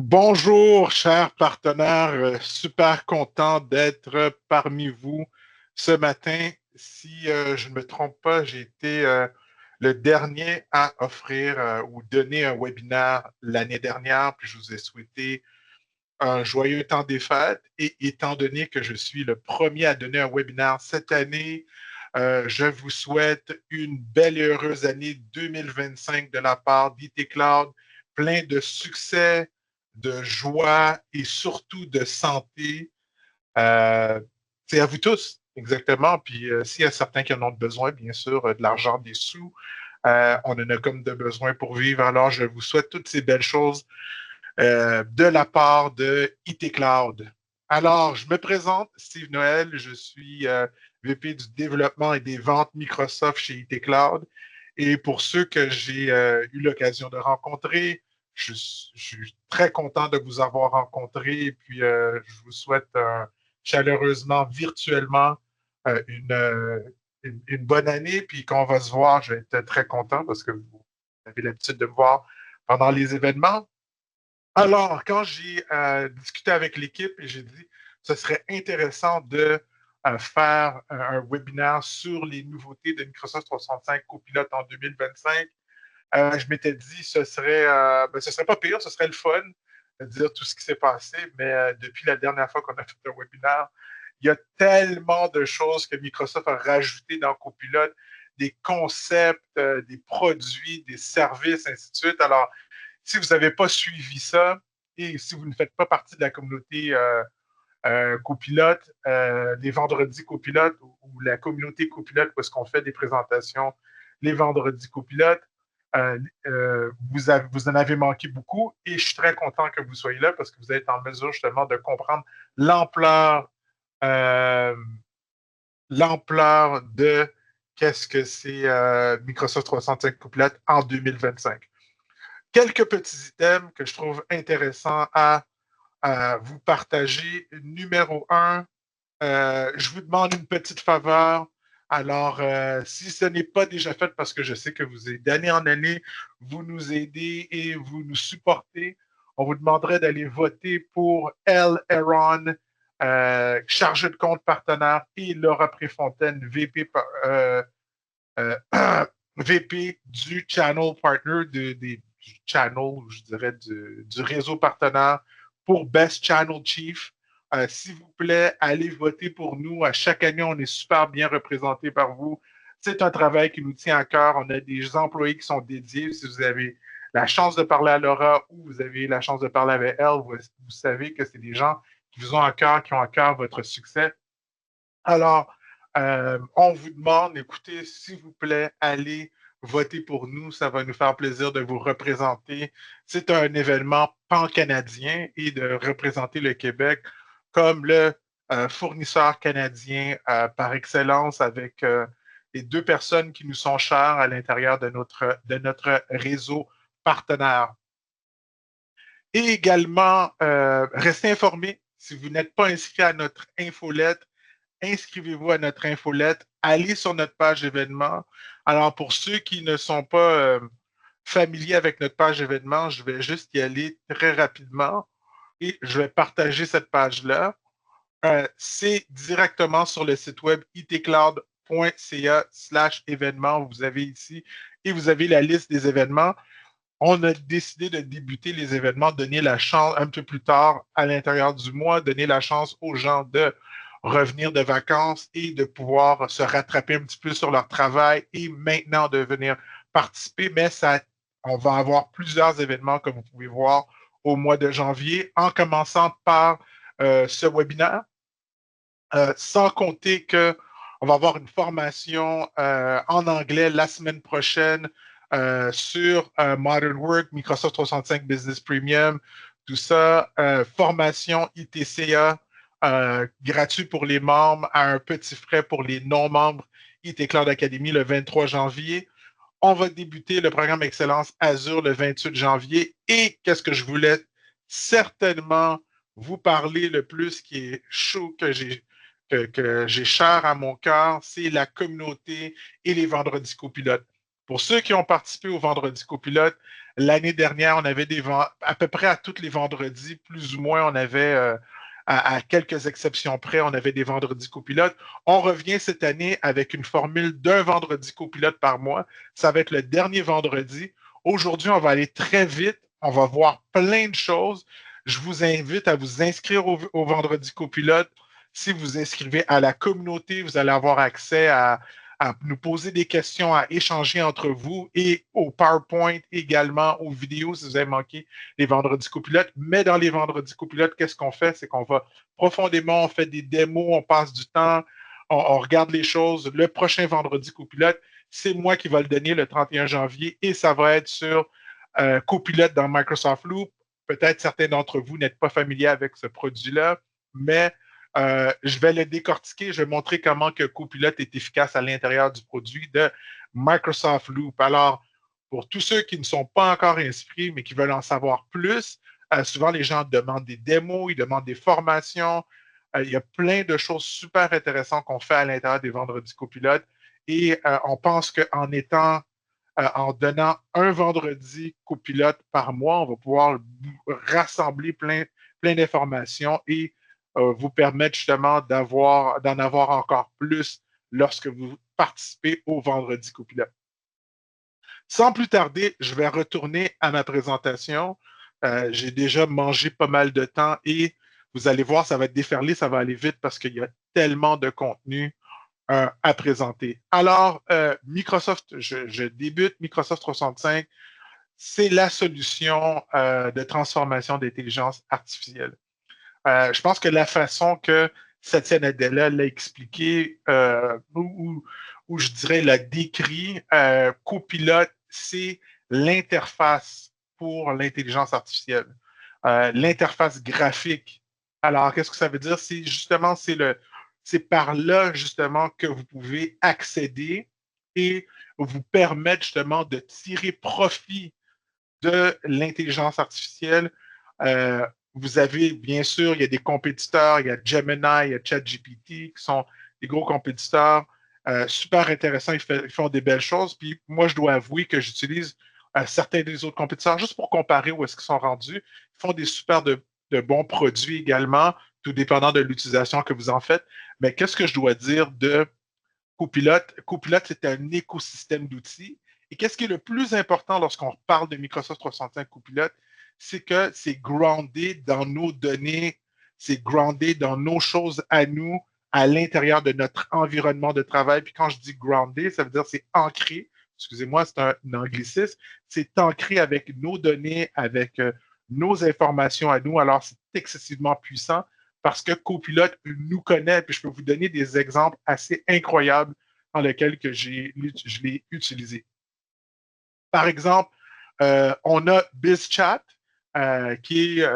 Bonjour, chers partenaires. Super content d'être parmi vous ce matin. Si je ne me trompe pas, j'ai été le dernier à offrir ou donner un webinaire l'année dernière, puis je vous ai souhaité un joyeux temps des fêtes. Et étant donné que je suis le premier à donner un webinaire cette année, je vous souhaite une belle et heureuse année 2025 de la part d'IT Cloud, plein de succès, de joie et surtout de santé. C'est à vous tous, exactement. Puis s'il y a certains qui en ont besoin, bien sûr, de l'argent, des sous, on en a comme de besoin pour vivre. Alors, je vous souhaite toutes ces belles choses de la part de IT Cloud. Alors, je me présente, Steve Noël, je suis VP du développement et des ventes Microsoft chez IT Cloud. Et pour ceux que j'ai eu l'occasion de rencontrer, je suis très content de vous avoir rencontré. Et puis, je vous souhaite chaleureusement, virtuellement, euh, une, euh, une bonne année. Puis, quand on va se voir, je vais être très content parce que vous avez l'habitude de me voir pendant les événements. Alors, quand j'ai discuté avec l'équipe, j'ai dit ce serait intéressant de faire un webinaire sur les nouveautés de Microsoft 365 Copilot en 2025. Je m'étais dit ce serait pas pire, ce serait le fun de dire tout ce qui s'est passé, mais depuis la dernière fois qu'on a fait un webinaire, il y a tellement de choses que Microsoft a rajouté dans Copilot, des concepts, des produits, des services, ainsi de suite. Alors, si vous n'avez pas suivi ça et si vous ne faites pas partie de la communauté copilote, les vendredis copilotes ou la communauté copilote, parce qu'on fait des présentations les vendredis copilotes, vous en avez manqué beaucoup et je suis très content que vous soyez là parce que vous êtes en mesure justement de comprendre l'ampleur euh, l'ampleur de qu'est-ce que c'est Microsoft 365 Copilot en 2025. Quelques petits items que je trouve intéressants à vous partager. Numéro un, je vous demande une petite faveur. Alors, si ce n'est pas déjà fait, parce que je sais que vous êtes d'année en année, vous nous aidez et vous nous supportez, on vous demanderait d'aller voter pour Elle Aaron, chargée de compte partenaire, et Laura Préfontaine, euh, VP du channel partner, du channel, je dirais, du réseau partenaire pour Best Channel Chief. S'il vous plaît, allez voter pour nous. À chaque année, on est super bien représenté par vous. C'est un travail qui nous tient à cœur. On a des employés qui sont dédiés. Si vous avez la chance de parler à Laura ou vous avez la chance de parler avec elle, vous savez que c'est des gens qui vous ont à cœur, qui ont à cœur votre succès. Alors, on vous demande, écoutez, s'il vous plaît, allez voter pour nous. Ça va nous faire plaisir de vous représenter. C'est un événement pan-canadien et de représenter le Québec comme le fournisseur canadien par excellence avec les deux personnes qui nous sont chères à l'intérieur de notre réseau partenaire. Et également, restez informés. Si vous n'êtes pas inscrit à notre infolette, inscrivez-vous à notre infolette, allez sur notre page événement. Alors, pour ceux qui ne sont pas familiers avec notre page événement, je vais juste y aller très rapidement et je vais partager cette page-là. C'est directement sur le site web itcloud.ca/événements. Vous avez ici et vous avez la liste des événements. On a décidé de débuter les événements, donner la chance un peu plus tard à l'intérieur du mois, donner la chance aux gens de revenir de vacances et de pouvoir se rattraper un petit peu sur leur travail et maintenant de venir participer. Mais ça, on va avoir plusieurs événements, comme vous pouvez voir, au mois de janvier, en commençant par ce webinaire, sans compter que on va avoir une formation en anglais la semaine prochaine sur Modern Work, Microsoft 365 Business Premium, tout ça, formation ITCA gratuit pour les membres à un petit frais pour les non-membres IT Cloud Academy le 23 janvier. On va débuter le programme Excellence Azure le 28 janvier. Et qu'est-ce que je voulais certainement vous parler le plus qui est chaud que j'ai cher à mon cœur, c'est la communauté et les vendredis copilotes. Pour ceux qui ont participé au vendredi copilote, L'année dernière, on avait à peu près à tous les vendredis, plus ou moins, on avait, à quelques exceptions près, on avait des vendredis copilotes. On revient cette année avec une formule d'un vendredi copilote par mois. Ça va être le dernier vendredi. Aujourd'hui, on va aller très vite. On va voir plein de choses. Je vous invite à vous inscrire au vendredi copilote. Si vous vous inscrivez à la communauté, vous allez avoir accès à nous poser des questions, à échanger entre vous et au PowerPoint également, aux vidéos si vous avez manqué les vendredis copilotes. Mais dans les vendredis copilotes, qu'est-ce qu'on fait? C'est qu'on va profondément, on fait des démos, on passe du temps, on regarde les choses. Le prochain vendredi copilote, c'est moi qui va le donner le 31 janvier et ça va être sur copilote dans Microsoft Loop. Peut-être certains d'entre vous n'êtes pas familiers avec ce produit-là, mais je vais le décortiquer, je vais montrer comment que Copilot est efficace à l'intérieur du produit de Microsoft Loop. Alors, pour tous ceux qui ne sont pas encore inscrits, mais qui veulent en savoir plus, souvent les gens demandent des démos, ils demandent des formations. Il y a plein de choses super intéressantes qu'on fait à l'intérieur des vendredis copilotes. Et on pense en donnant un vendredi copilote par mois, on va pouvoir rassembler plein d'informations et vous permettre justement d'en avoir encore plus lorsque vous participez au vendredi copilote. Sans plus tarder, je vais retourner à ma présentation. J'ai déjà mangé pas mal de temps et vous allez voir, ça va être déferlé, ça va aller vite parce qu'il y a tellement de contenu à présenter. Alors, Microsoft, je débute Microsoft 365, c'est la solution de transformation d'intelligence artificielle. Je pense que la façon que Satya Nadella l'a expliqué, ou je dirais l'a décrit, Copilot, c'est l'interface pour l'intelligence artificielle, l'interface graphique. Alors, qu'est-ce que ça veut dire? C'est justement, c'est par là justement que vous pouvez accéder et vous permettre justement de tirer profit de l'intelligence artificielle. Euh, Vous avez, bien sûr, il y a des compétiteurs, il y a Gemini, il y a ChatGPT qui sont des gros compétiteurs. Super intéressants, ils font des belles choses. Puis moi, je dois avouer que j'utilise certains des autres compétiteurs juste pour comparer où est-ce qu'ils sont rendus. Ils font des de bons produits également, tout dépendant de l'utilisation que vous en faites. Mais qu'est-ce que je dois dire de Copilot? Copilot, c'est un écosystème d'outils. Et qu'est-ce qui est le plus important lorsqu'on parle de Microsoft 365 Copilot? C'est que c'est groundé dans nos données, c'est groundé dans nos choses à nous, à l'intérieur de notre environnement de travail. Puis quand je dis groundé, ça veut dire c'est ancré. Excusez-moi, c'est un anglicisme. C'est ancré avec nos données, avec nos informations à nous. Alors, c'est excessivement puissant parce que Copilot nous connaît. Puis je peux vous donner des exemples assez incroyables dans lesquels je l'ai utilisé. Par exemple, on a BizChat, qui est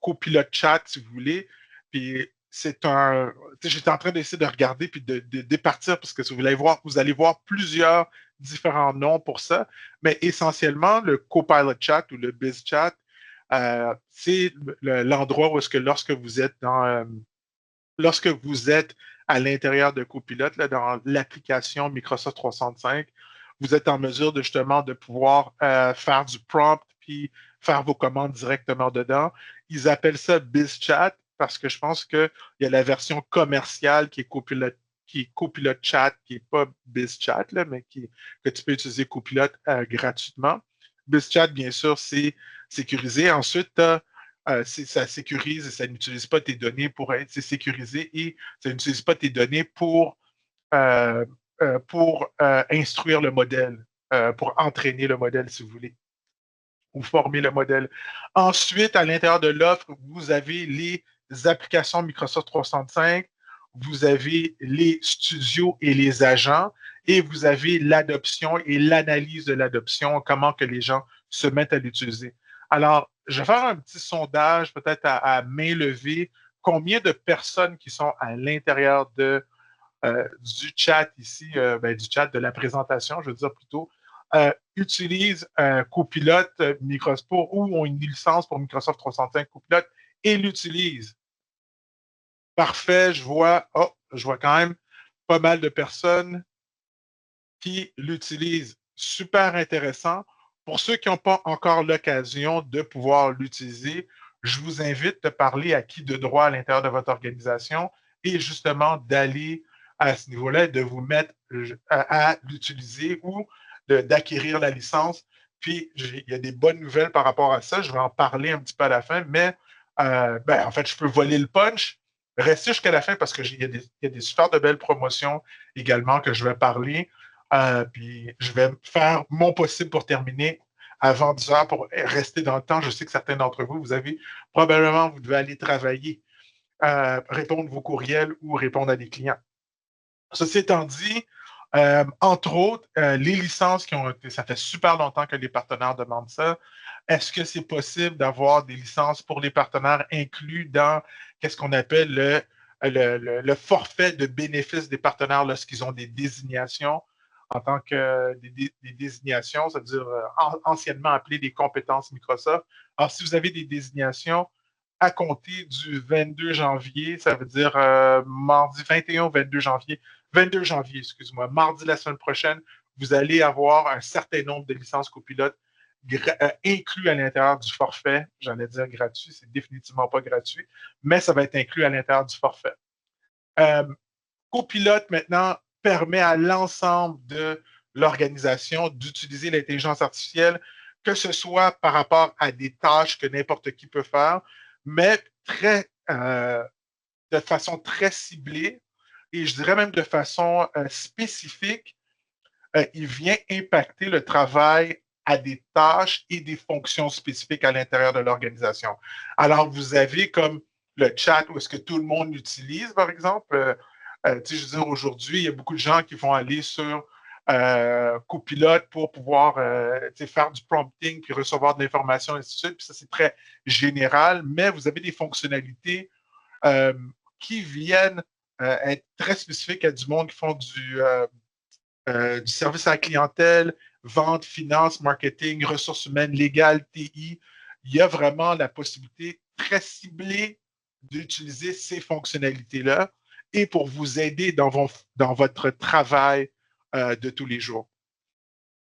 Copilot Chat, si vous voulez. Puis c'est un. J'étais en train d'essayer de regarder puis de départir parce que vous allez voir plusieurs différents noms pour ça. Mais essentiellement, le Copilot Chat ou le BizChat, c'est l'endroit où est-ce que lorsque vous êtes à l'intérieur de Copilot, là, dans l'application Microsoft 365, vous êtes en mesure de justement de pouvoir faire du prompt puis faire vos commandes directement dedans. Ils appellent ça BizChat parce que je pense qu'il y a la version commerciale qui est Copilot Chat, qui n'est pas BizChat, là, mais que tu peux utiliser Copilot gratuitement. BizChat, bien sûr, c'est sécurisé. Ensuite, ça sécurise et ça n'utilise pas tes données c'est sécurisé et ça n'utilise pas tes données euh, pour instruire le modèle, pour entraîner le modèle, si vous voulez, ou former le modèle. Ensuite, à l'intérieur de l'offre, vous avez les applications Microsoft 365, vous avez les studios et les agents, et vous avez l'adoption et l'analyse de l'adoption, comment que les gens se mettent à l'utiliser. Alors, je vais faire un petit sondage, peut-être à main levée, combien de personnes qui sont à l'intérieur du chat ici, du chat de la présentation, je veux dire plutôt, utilisent Copilot Microsoft ou ont une licence pour Microsoft 365 Copilot et l'utilisent. Parfait, je vois quand même pas mal de personnes qui l'utilisent. Super intéressant. Pour ceux qui n'ont pas encore l'occasion de pouvoir l'utiliser, je vous invite de parler à qui de droit à l'intérieur de votre organisation et justement d'aller à ce niveau-là, de vous mettre à l'utiliser ou d'acquérir la licence. Puis, il y a des bonnes nouvelles par rapport à ça. Je vais en parler un petit peu à la fin, mais en fait, je peux voler le punch. Restez jusqu'à la fin parce qu'il y a des super de belles promotions également que je vais parler. Puis je vais faire mon possible pour terminer avant 10 heures pour rester dans le temps. Je sais que certains d'entre vous, vous devez aller travailler, répondre vos courriels ou répondre à des clients. Ceci étant dit, entre autres, les licences qui ont été, ça fait super longtemps que les partenaires demandent ça. Est-ce que c'est possible d'avoir des licences pour les partenaires inclus dans qu'est-ce qu'on appelle le forfait de bénéfices des partenaires lorsqu'ils ont des désignations en tant que des désignations, c'est-à-dire anciennement appelées des compétences Microsoft. Alors, si vous avez des désignations, à compter du 22 janvier, ça veut dire mardi 21 ou 22 janvier, excuse-moi, mardi la semaine prochaine, vous allez avoir un certain nombre de licences copilotes inclus à l'intérieur du forfait. J'allais dire gratuit, c'est définitivement pas gratuit, mais ça va être inclus à l'intérieur du forfait. Euh, Copilote, maintenant, permet à l'ensemble de l'organisation d'utiliser l'intelligence artificielle, que ce soit par rapport à des tâches que n'importe qui peut faire, mais de façon très ciblée et je dirais même de façon spécifique. Il vient impacter le travail à des tâches et des fonctions spécifiques à l'intérieur de l'organisation. Alors, vous avez comme le chat où est-ce que tout le monde l'utilise, par exemple. Je veux dire, aujourd'hui, il y a beaucoup de gens qui vont aller sur Copilot pour pouvoir faire du prompting puis recevoir de l'information, et ainsi de suite. Puis ça, c'est très général, mais vous avez des fonctionnalités euh, qui viennent être très spécifiques à du monde qui font du service à la clientèle, vente, finance, marketing, ressources humaines, légales, TI. Il y a vraiment la possibilité très ciblée d'utiliser ces fonctionnalités-là et pour vous aider dans votre travail de tous les jours.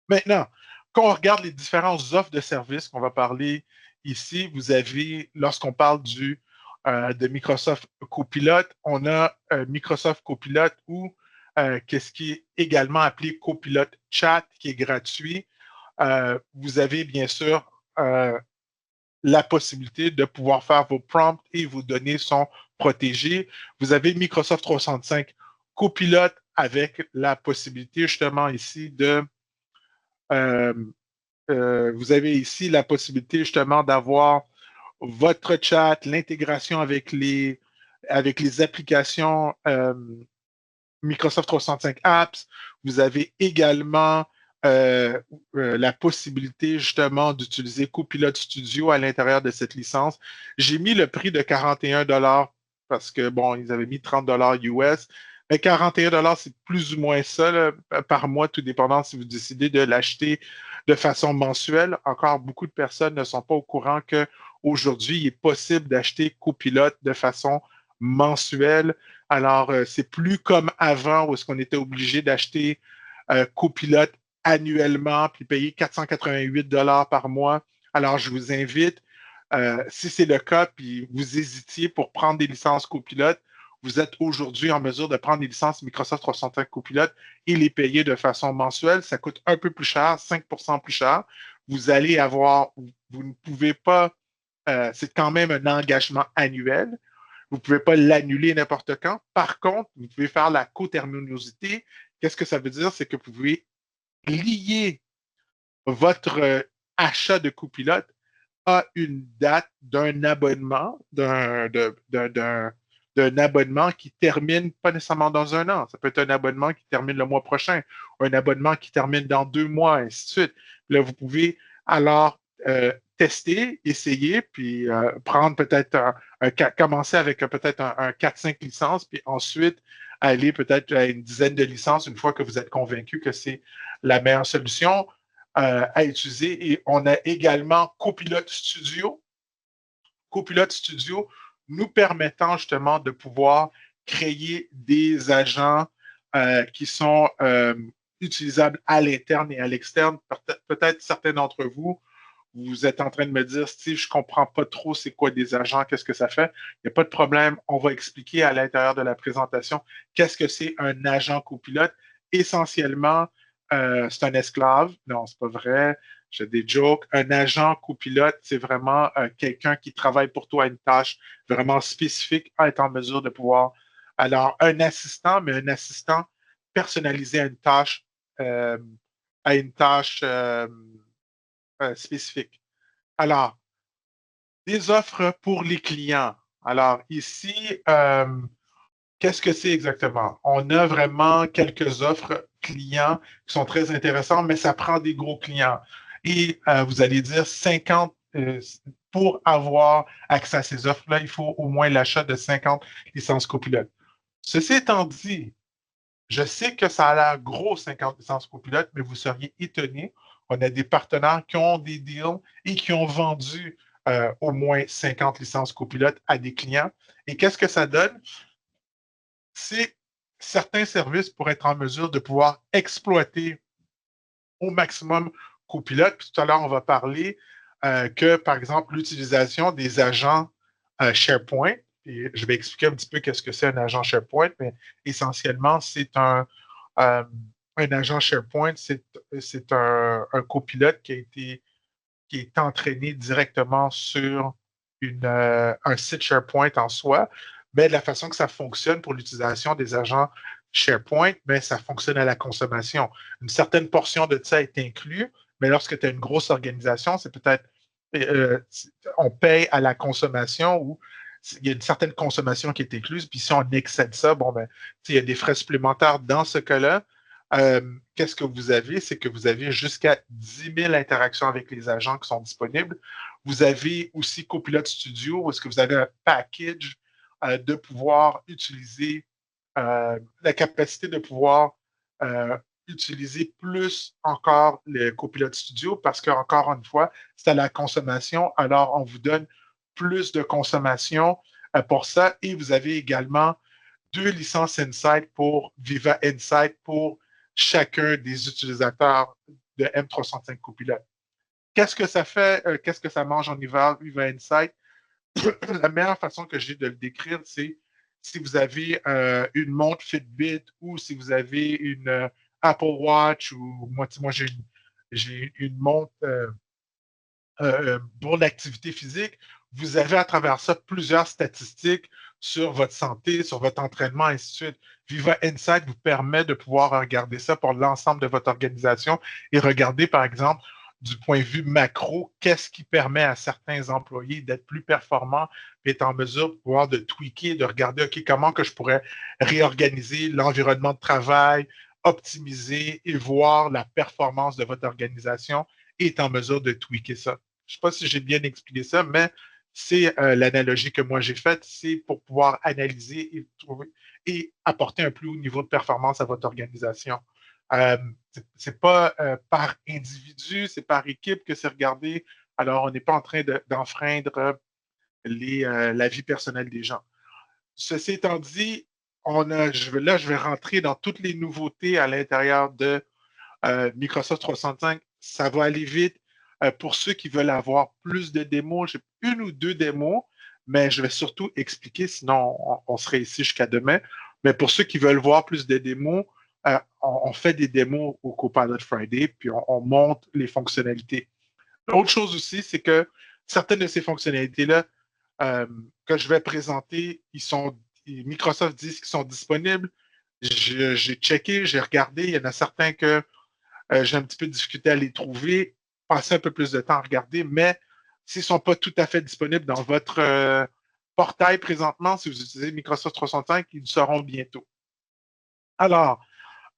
Maintenant, quand on regarde les différentes offres de services qu'on va parler ici, vous avez, lorsqu'on parle de Microsoft Copilot, on a Microsoft Copilot ou qu'est-ce qui est également appelé Copilot Chat, qui est gratuit. Vous avez bien sûr la possibilité de pouvoir faire vos prompts et vos données sont protégées. Vous avez Microsoft 365 Copilot avec la possibilité justement ici euh, vous avez ici la possibilité justement d'avoir votre chat, l'intégration avec les applications Microsoft 365 Apps. Vous avez également la possibilité justement d'utiliser Copilot Studio à l'intérieur de cette licence. J'ai mis le prix de 41 $ parce que, bon, ils avaient mis 30 $ US. Mais 41 $, c'est plus ou moins ça là, par mois, tout dépendant si vous décidez de l'acheter de façon mensuelle. Encore, beaucoup de personnes ne sont pas au courant qu'aujourd'hui, il est possible d'acheter Copilot de façon mensuelle. Alors, c'est plus comme avant où est-ce qu'on était obligé d'acheter Copilot annuellement puis payer 488 $ par mois. Alors, je vous invite, si c'est le cas, puis vous hésitiez pour prendre des licences Copilot, vous êtes aujourd'hui en mesure de prendre des licences Microsoft 365 Copilot et les payer de façon mensuelle. Ça coûte un peu plus cher, 5% plus cher. Vous allez avoir, vous ne pouvez pas, c'est quand même un engagement annuel. Vous ne pouvez pas l'annuler n'importe quand. Par contre, vous pouvez faire la coterminosité. Qu'est-ce que ça veut dire? C'est que vous pouvez lier votre achat de copilote à une date d'un abonnement, d'un abonnement qui termine pas nécessairement dans un an. Ça peut être un abonnement qui termine le mois prochain, ou un abonnement qui termine dans 2 mois, ainsi de suite. Là, vous pouvez alors tester, essayer, puis prendre peut-être commencer avec peut-être un 4-5 licences, puis ensuite aller peut-être à une dizaine de licences une fois que vous êtes convaincu que c'est la meilleure solution à utiliser. Et on a également Copilot Studio. Copilot Studio nous permettant justement de pouvoir créer des agents qui sont utilisable à l'interne et à l'externe. Peut-être certains d'entre vous, vous êtes en train de me dire, Steve, je ne comprends pas trop c'est quoi des agents, qu'est-ce que ça fait. Il n'y a pas de problème, on va expliquer à l'intérieur de la présentation qu'est-ce que c'est un agent copilote. Essentiellement, c'est un esclave. Non, c'est pas vrai. J'ai des jokes. Un agent copilote, c'est vraiment quelqu'un qui travaille pour toi à une tâche vraiment spécifique, à être en mesure de pouvoir. Alors, un assistant, mais un assistant personnalisé euh, à une tâche spécifique. Alors, des offres pour les clients. Alors, ici, qu'est-ce que c'est exactement? On a vraiment quelques offres clients qui sont très intéressantes, mais ça prend des gros clients. Et vous allez dire 50, pour avoir accès à ces offres-là, il faut au moins l'achat de 50 licences copilotes. Ceci étant dit, je sais que ça a l'air gros 50 licences copilotes, mais vous seriez étonné. On a des partenaires qui ont des deals et qui ont vendu au moins 50 licences copilotes à des clients. Et qu'est-ce que ça donne? C'est certains services pour être en mesure de pouvoir exploiter au maximum copilote. Puis tout à l'heure, on va parler que, par exemple, l'utilisation des agents SharePoint. Et je vais expliquer un petit peu qu'est-ce que c'est un agent SharePoint, mais essentiellement, c'est un agent SharePoint, c'est un copilote qui est entraîné directement sur un site SharePoint en soi. Mais de la façon que ça fonctionne pour l'utilisation des agents SharePoint, mais ça fonctionne à la consommation. Une certaine portion de ça est inclue, mais lorsque tu as une grosse organisation, c'est peut-être euh, on paye à la consommation ou il y a une certaine consommation qui est incluse, puis si on excède ça, bon, ben, il y a des frais supplémentaires dans ce cas-là. Qu'est-ce que vous avez? C'est que vous avez jusqu'à 10 000 interactions avec les agents qui sont disponibles. Vous avez aussi Copilot Studio, où est-ce que vous avez un package de pouvoir utiliser, la capacité de pouvoir euh, utiliser plus encore le Copilot Studio parce qu'encore une fois, c'est à la consommation. Alors, on vous donne plus de consommation pour ça. Et vous avez également 2 licences Insight pour Viva Insight pour chacun des utilisateurs de M365 Copilot. Qu'est-ce que ça fait? Qu'est-ce que ça mange en hiver, Viva Insight? La meilleure façon que j'ai de le décrire, c'est si vous avez une montre Fitbit ou si vous avez une Apple Watch ou moi j'ai une montre pour l'activité physique, vous avez à travers ça plusieurs statistiques sur votre santé, sur votre entraînement, ainsi de suite. Viva Insight vous permet de pouvoir regarder ça pour l'ensemble de votre organisation et regarder, par exemple, du point de vue macro, qu'est-ce qui permet à certains employés d'être plus performants et être en mesure de pouvoir de tweaker, de regarder, OK, comment que je pourrais réorganiser l'environnement de travail, optimiser et voir la performance de votre organisation et est en mesure de tweaker ça. Je ne sais pas si j'ai bien expliqué ça, mais c'est l'analogie que moi j'ai faite, c'est pour pouvoir analyser et trouver et apporter un plus haut niveau de performance à votre organisation. Euh, c'est pas par individu, c'est par équipe que c'est regardé. Alors, on n'est pas en train d'enfreindre la vie personnelle des gens. Ceci étant dit, là, je vais rentrer dans toutes les nouveautés à l'intérieur de Microsoft 365. Ça va aller vite. Pour ceux qui veulent avoir plus de démos, j'ai une ou deux démos, mais je vais surtout expliquer, sinon on serait ici jusqu'à demain. Mais pour ceux qui veulent voir plus de démos, on fait des démos au Copilot Friday, puis on monte les fonctionnalités. L'autre chose aussi, c'est que certaines de ces fonctionnalités-là euh, que je vais présenter, Microsoft dit qu'ils sont disponibles. J'ai checké, j'ai regardé. Il y en a certains que j'ai un petit peu de difficulté à les trouver, passer un peu plus de temps à regarder, mais s'ils ne sont pas tout à fait disponibles dans votre portail présentement, si vous utilisez Microsoft 365, ils le seront bientôt. Alors,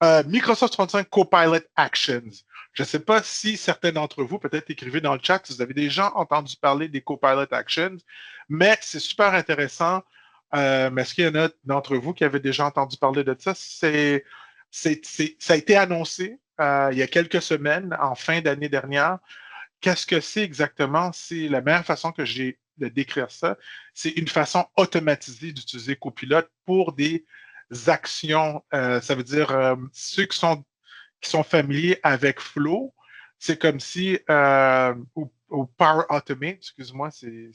Microsoft 365 Copilot Actions. Je ne sais pas si certains d'entre vous, peut-être écrivez dans le chat, si vous avez déjà entendu parler des Copilot Actions, mais c'est super intéressant. Mais est-ce qu'il y en a d'entre vous qui avaient déjà entendu parler de ça? Ça a été annoncé il y a quelques semaines, en fin d'année dernière. Qu'est-ce que c'est exactement? C'est la meilleure façon que j'ai de décrire ça. C'est une façon automatisée d'utiliser Copilot pour des actions. Ça veut dire ceux qui sont familiers avec Flow, c'est comme si, ou Power Automate, excuse-moi, c'est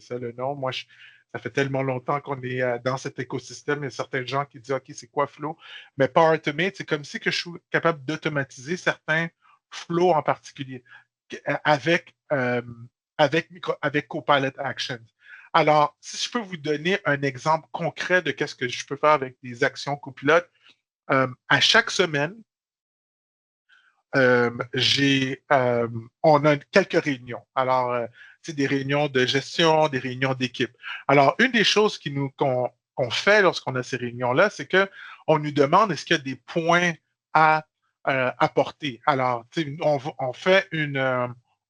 ça le nom. Moi, ça fait tellement longtemps qu'on est dans cet écosystème. Il y a certains gens qui disent, OK, c'est quoi Flow? Mais Power Automate, c'est comme si que je suis capable d'automatiser certains flows en particulier avec, avec Copilot Actions. Alors, si je peux vous donner un exemple concret de qu'est-ce que je peux faire avec des actions Copilot, à chaque semaine, on a quelques réunions. Alors, c'est des réunions de gestion, des réunions d'équipe. Alors, une des choses qu'on fait lorsqu'on a ces réunions-là, c'est qu'on nous demande est-ce qu'il y a des points à apporter. Alors, on fait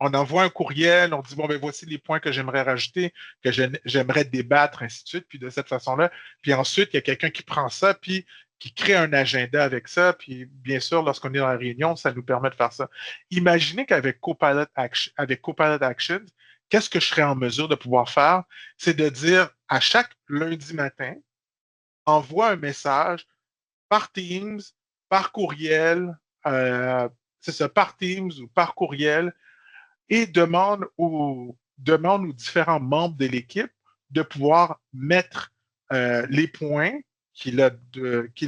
on envoie un courriel, on dit bon ben voici les points que j'aimerais rajouter, que j'aimerais débattre, ainsi de suite, puis de cette façon-là. Puis ensuite, il y a quelqu'un qui prend ça, puis qui crée un agenda avec ça. Puis, bien sûr, lorsqu'on est dans la réunion, ça nous permet de faire ça. Imaginez qu'avec Copilot Actions, qu'est-ce que je serais en mesure de pouvoir faire? C'est de dire à chaque lundi matin, envoie un message par Teams, par courriel, euh, c'est ça, par Teams ou par courriel, et demande aux différents membres de l'équipe de pouvoir mettre les points qu'il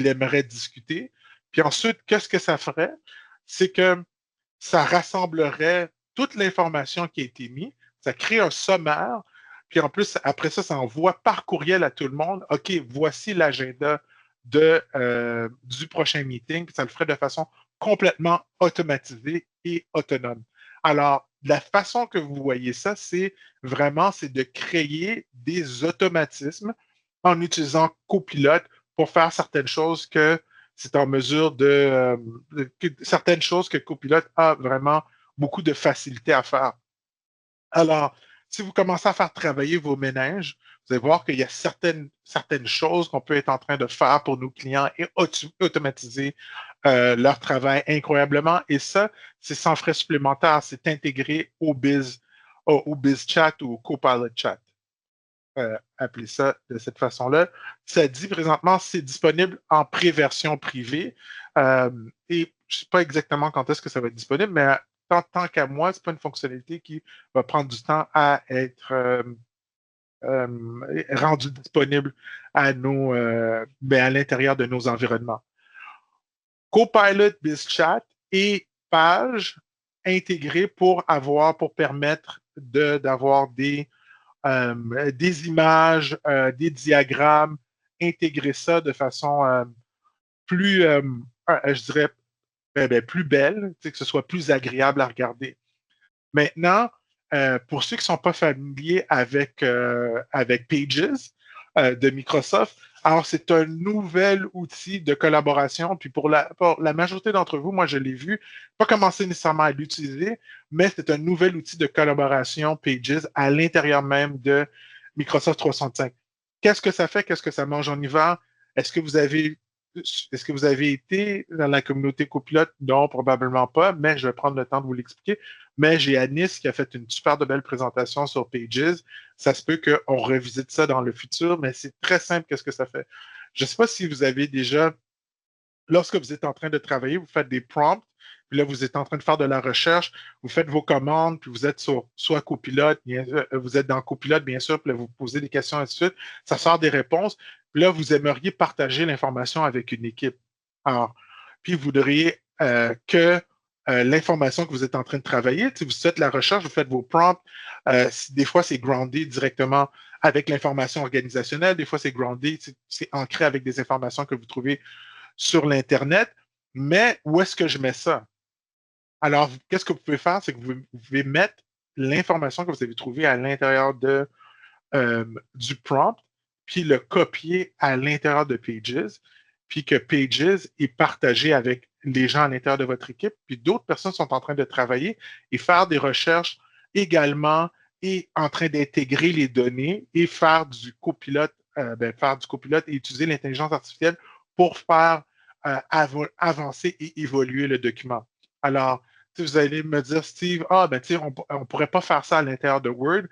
aimerait discuter. Puis ensuite, qu'est-ce que ça ferait? C'est que ça rassemblerait toute l'information qui a été mise, ça crée un sommaire, puis en plus, après ça, ça envoie par courriel à tout le monde, OK, voici l'agenda du prochain meeting, puis ça le ferait de façon complètement automatisée et autonome. Alors, la façon que vous voyez ça, c'est de créer des automatismes en utilisant Copilot pour faire certaines choses que c'est en mesure certaines choses que Copilot a vraiment beaucoup de facilité à faire. Alors, si vous commencez à faire travailler vos ménages, vous allez voir qu'il y a certaines choses qu'on peut être en train de faire pour nos clients et automatiser leur travail incroyablement. Et ça, c'est sans frais supplémentaires. C'est intégré au Biz Chat ou au Copilot Chat. Appeler ça de cette façon-là. Ça dit présentement, c'est disponible en pré-version privée. Et je ne sais pas exactement quand est-ce que ça va être disponible, mais tant qu'à moi, ce n'est pas une fonctionnalité qui va prendre du temps à être rendue disponible à l'intérieur de nos environnements. Copilot BizChat et Page intégrés pour permettre d'avoir des images, des diagrammes, intégrer ça de façon plus, je dirais, plus belle, que ce soit plus agréable à regarder. Maintenant, pour ceux qui ne sont pas familiers avec Pages de Microsoft, alors c'est un nouvel outil de collaboration. Puis pour la majorité d'entre vous, moi je l'ai vu, pas commencé nécessairement à l'utiliser, mais c'est un nouvel outil de collaboration Pages à l'intérieur même de Microsoft 365. Qu'est-ce que ça fait? Qu'est-ce que ça mange en hiver? Est-ce que vous avez est-ce que vous avez été dans la communauté copilote? Non, probablement pas, mais je vais prendre le temps de vous l'expliquer. Mais j'ai Anis qui a fait une super de belle présentation sur Pages. Ça se peut qu'on revisite ça dans le futur, mais c'est très simple qu'est-ce que ça fait. Je ne sais pas si vous avez déjà, lorsque vous êtes en train de travailler, vous faites des prompts, puis là, vous êtes en train de faire de la recherche, vous faites vos commandes, puis vous êtes sur soit copilote, vous êtes dans copilote, bien sûr, puis là, vous posez des questions, ainsi de suite. Ça sort des réponses. Puis là, vous aimeriez partager l'information avec une équipe. Alors, puis vous voudriez que l'information que vous êtes en train de travailler, vous faites la recherche, vous faites vos prompts. Des fois, c'est groundé directement avec l'information organisationnelle. Des fois, c'est groundé, c'est ancré avec des informations que vous trouvez sur l'Internet. Mais où est-ce que je mets ça? Alors, qu'est-ce que vous pouvez faire? C'est que vous pouvez mettre l'information que vous avez trouvée à l'intérieur du prompt, puis le copier à l'intérieur de Pages, puis que Pages est partagé avec les gens à l'intérieur de votre équipe, puis d'autres personnes sont en train de travailler et faire des recherches également et en train d'intégrer les données et faire du copilote et utiliser l'intelligence artificielle pour faire avancer et évoluer le document. Alors, vous allez me dire, Steve, on ne pourrait pas faire ça à l'intérieur de Word.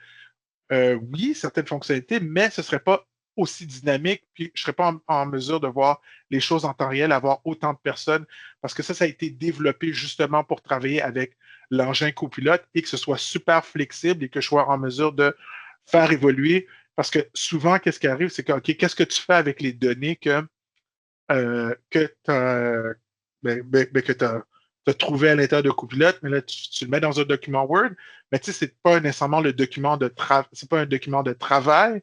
Oui, certaines fonctionnalités, mais ce ne serait pas aussi dynamique, puis je ne serais pas en mesure de voir les choses en temps réel, avoir autant de personnes, parce que ça a été développé justement pour travailler avec l'engin copilote et que ce soit super flexible et que je sois en mesure de faire évoluer. Parce que souvent, qu'est-ce qui arrive, c'est que, OK, qu'est-ce que tu fais avec les données que tu as trouvé à l'intérieur de Copilote, mais là, tu le mets dans un document Word, mais tu sais, c'est pas nécessairement le document de travail, c'est pas un document de travail,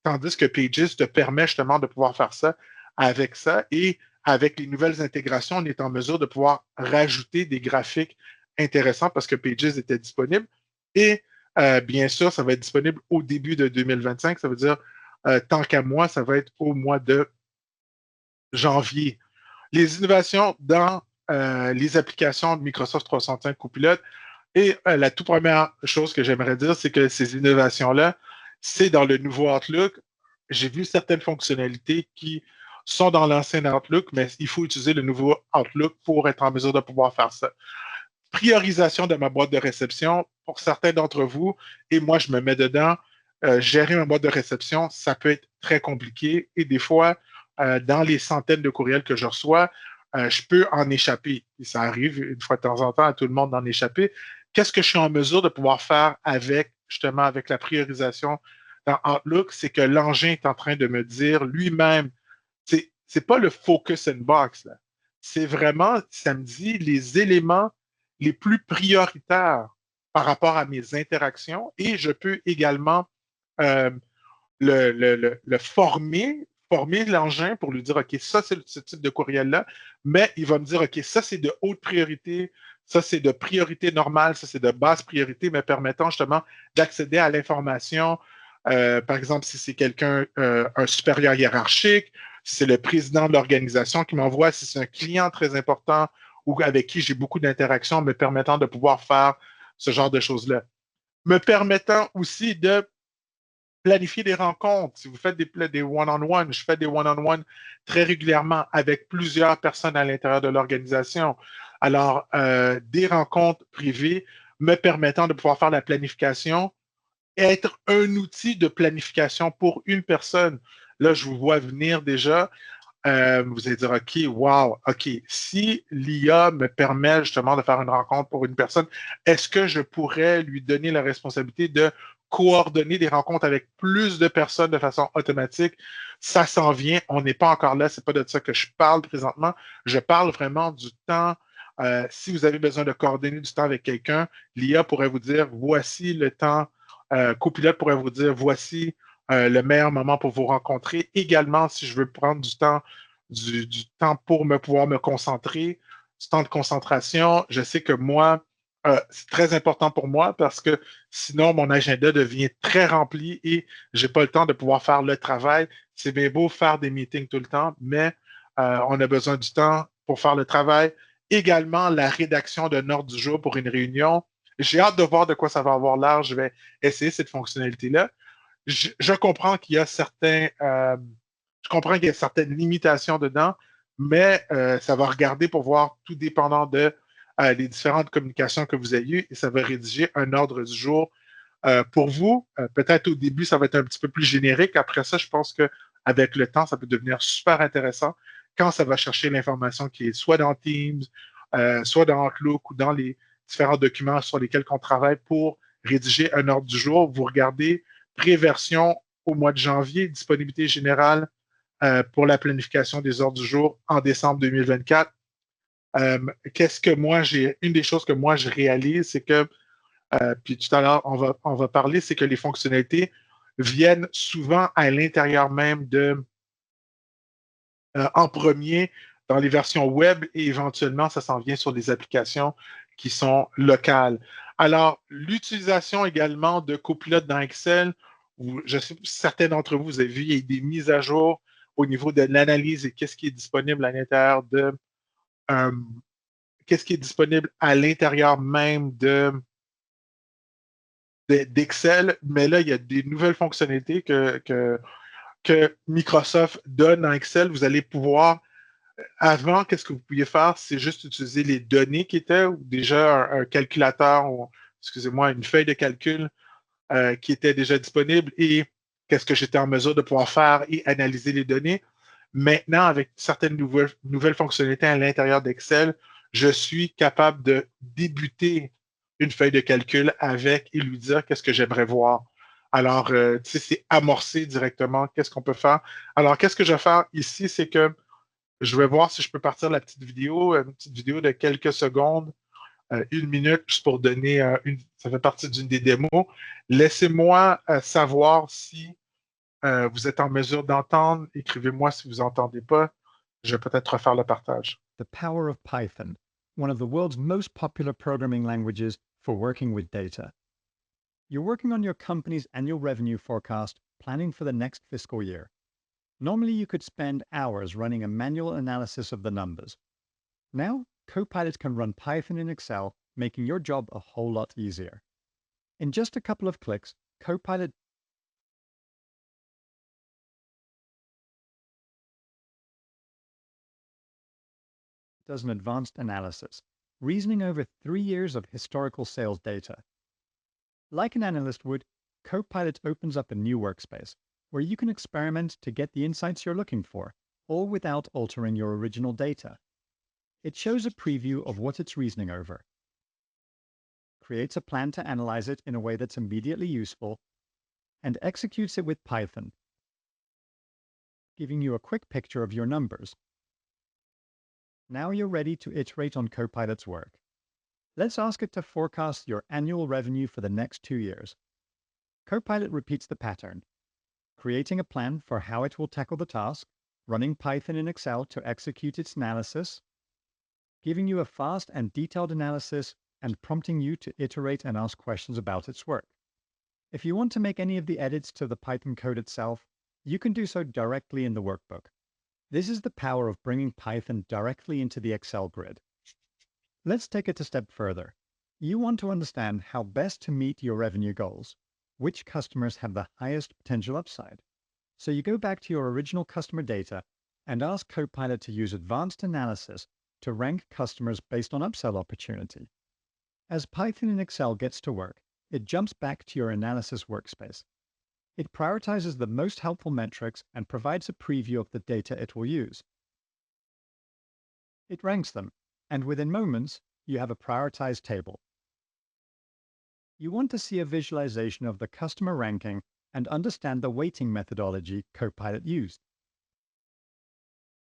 tandis que Pages te permet justement de pouvoir faire ça avec ça et avec les nouvelles intégrations, on est en mesure de pouvoir rajouter des graphiques intéressants parce que Pages était disponible et bien sûr, ça va être disponible au début de 2025. Ça veut dire, tant qu'à moi, ça va être au mois de janvier. Les innovations dans les applications de Microsoft 365 Copilot. Et la toute première chose que j'aimerais dire, c'est que ces innovations-là, c'est dans le nouveau Outlook. J'ai vu certaines fonctionnalités qui sont dans l'ancien Outlook, mais il faut utiliser le nouveau Outlook pour être en mesure de pouvoir faire ça. Priorisation de ma boîte de réception. Pour certains d'entre vous, et moi je me mets dedans, gérer ma boîte de réception, ça peut être très compliqué. Et des fois, dans les centaines de courriels que je reçois, je peux en échapper. Et ça arrive une fois de temps en temps à tout le monde d'en échapper. Qu'est-ce que je suis en mesure de pouvoir faire avec, justement, avec la priorisation dans Outlook? C'est que l'engin est en train de me dire lui-même, c'est pas le focus and box, là. C'est vraiment, ça me dit les éléments les plus prioritaires par rapport à mes interactions et je peux également euh, le former l'engin pour lui dire, OK, ça, c'est ce type de courriel-là, mais il va me dire, OK, ça, c'est de haute priorité, ça, c'est de priorité normale, ça, c'est de basse priorité, mais permettant justement d'accéder à l'information. Par exemple, si c'est quelqu'un, un supérieur hiérarchique, si c'est le président de l'organisation qui m'envoie, si c'est un client très important ou avec qui j'ai beaucoup d'interactions, me permettant de pouvoir faire ce genre de choses-là. Me permettant aussi de planifier des rencontres. Si vous faites des one-on-one, je fais des one-on-one très régulièrement avec plusieurs personnes à l'intérieur de l'organisation. Alors, des rencontres privées me permettant de pouvoir faire la planification, être un outil de planification pour une personne. Là, je vous vois venir déjà. Vous allez dire, OK, wow, OK, si l'IA me permet justement de faire une rencontre pour une personne, est-ce que je pourrais lui donner la responsabilité de coordonner des rencontres avec plus de personnes de façon automatique? Ça s'en vient, on n'est pas encore là, c'est pas de ça que je parle présentement. Je parle vraiment du temps. Si vous avez besoin de coordonner du temps avec quelqu'un, l'IA pourrait vous dire, voici le temps. Copilote pourrait vous dire, voici le meilleur moment pour vous rencontrer. Également, si je veux prendre du temps pour pouvoir me concentrer, du temps de concentration, je sais que moi, c'est très important pour moi parce que sinon, mon agenda devient très rempli et je n'ai pas le temps de pouvoir faire le travail. C'est bien beau faire des meetings tout le temps, mais on a besoin du temps pour faire le travail. Également, la rédaction d'un ordre du jour pour une réunion. J'ai hâte de voir de quoi ça va avoir l'air. Je vais essayer cette fonctionnalité-là. Je comprends qu'il y a je comprends qu'il y a certaines limitations dedans, mais ça va regarder pour voir tout dépendant de les différentes communications que vous ayez et ça va rédiger un ordre du jour pour vous. Peut-être au début, ça va être un petit peu plus générique. Après ça, je pense qu'avec le temps, ça peut devenir super intéressant quand ça va chercher l'information qui est soit dans Teams, soit dans Outlook ou dans les différents documents sur lesquels on travaille pour rédiger un ordre du jour. Vous regardez pré-version au mois de janvier, disponibilité générale pour la planification des ordres du jour en décembre 2024. Une des choses que moi je réalise, c'est que, puis tout à l'heure on va parler, c'est que les fonctionnalités viennent souvent à l'intérieur même en premier dans les versions web et éventuellement ça s'en vient sur des applications qui sont locales. Alors, l'utilisation également de Copilot dans Excel, je sais que certains d'entre vous, vous avez vu, il y a des mises à jour au niveau de l'analyse et qu'est-ce qui est disponible à l'intérieur euh, qu'est-ce qui est disponible à l'intérieur même d'Excel, mais là, il y a des nouvelles fonctionnalités que Microsoft donne dans Excel. Vous allez pouvoir, avant, qu'est-ce que vous pouviez faire? C'est juste utiliser les données qui étaient, ou déjà un calculateur, ou, excusez-moi, une feuille de calcul qui était déjà disponible et qu'est-ce que j'étais en mesure de pouvoir faire et analyser les données. Maintenant, avec certaines nouvelles fonctionnalités à l'intérieur d'Excel, je suis capable de débuter une feuille de calcul avec et lui dire qu'est-ce que j'aimerais voir. Alors, tu sais, c'est amorcer directement qu'est-ce qu'on peut faire. Alors, qu'est-ce que je vais faire ici, c'est que je vais voir si je peux partir la petite vidéo, une petite vidéo de quelques secondes, 1 minute, juste pour donner ça fait partie d'une des démos. Laissez-moi savoir si vous êtes en mesure d'entendre. Écrivez-moi si vous n'entendez pas. Je vais peut-être refaire le partage. The power of Python, one of the world's most popular programming languages for working with data. You're working on your company's annual revenue forecast, planning for the next fiscal year. Normally, you could spend hours running a manual analysis of the numbers. Now, Copilot can run Python in Excel, making your job a whole lot easier. In just a couple of clicks, Copilot does an advanced analysis, reasoning over 3 years of historical sales data. Like an analyst would, Copilot opens up a new workspace where you can experiment to get the insights you're looking for, all without altering your original data. It shows a preview of what it's reasoning over, creates a plan to analyze it in a way that's immediately useful, and executes it with Python, giving you a quick picture of your numbers. Now you're ready to iterate on Copilot's work. Let's ask it to forecast your annual revenue for the next 2 years. Copilot repeats the pattern, creating a plan for how it will tackle the task, running Python in Excel to execute its analysis, giving you a fast and detailed analysis, and prompting you to iterate and ask questions about its work. If you want to make any of the edits to the Python code itself, you can do so directly in the workbook. This is the power of bringing Python directly into the Excel grid. Let's take it a step further. You want to understand how best to meet your revenue goals, which customers have the highest potential upside. So you go back to your original customer data and ask Copilot to use advanced analysis to rank customers based on upsell opportunity. As Python in Excel gets to work, it jumps back to your analysis workspace. It prioritizes the most helpful metrics and provides a preview of the data it will use. It ranks them, and within moments, you have a prioritized table. You want to see a visualization of the customer ranking and understand the weighting methodology Copilot used.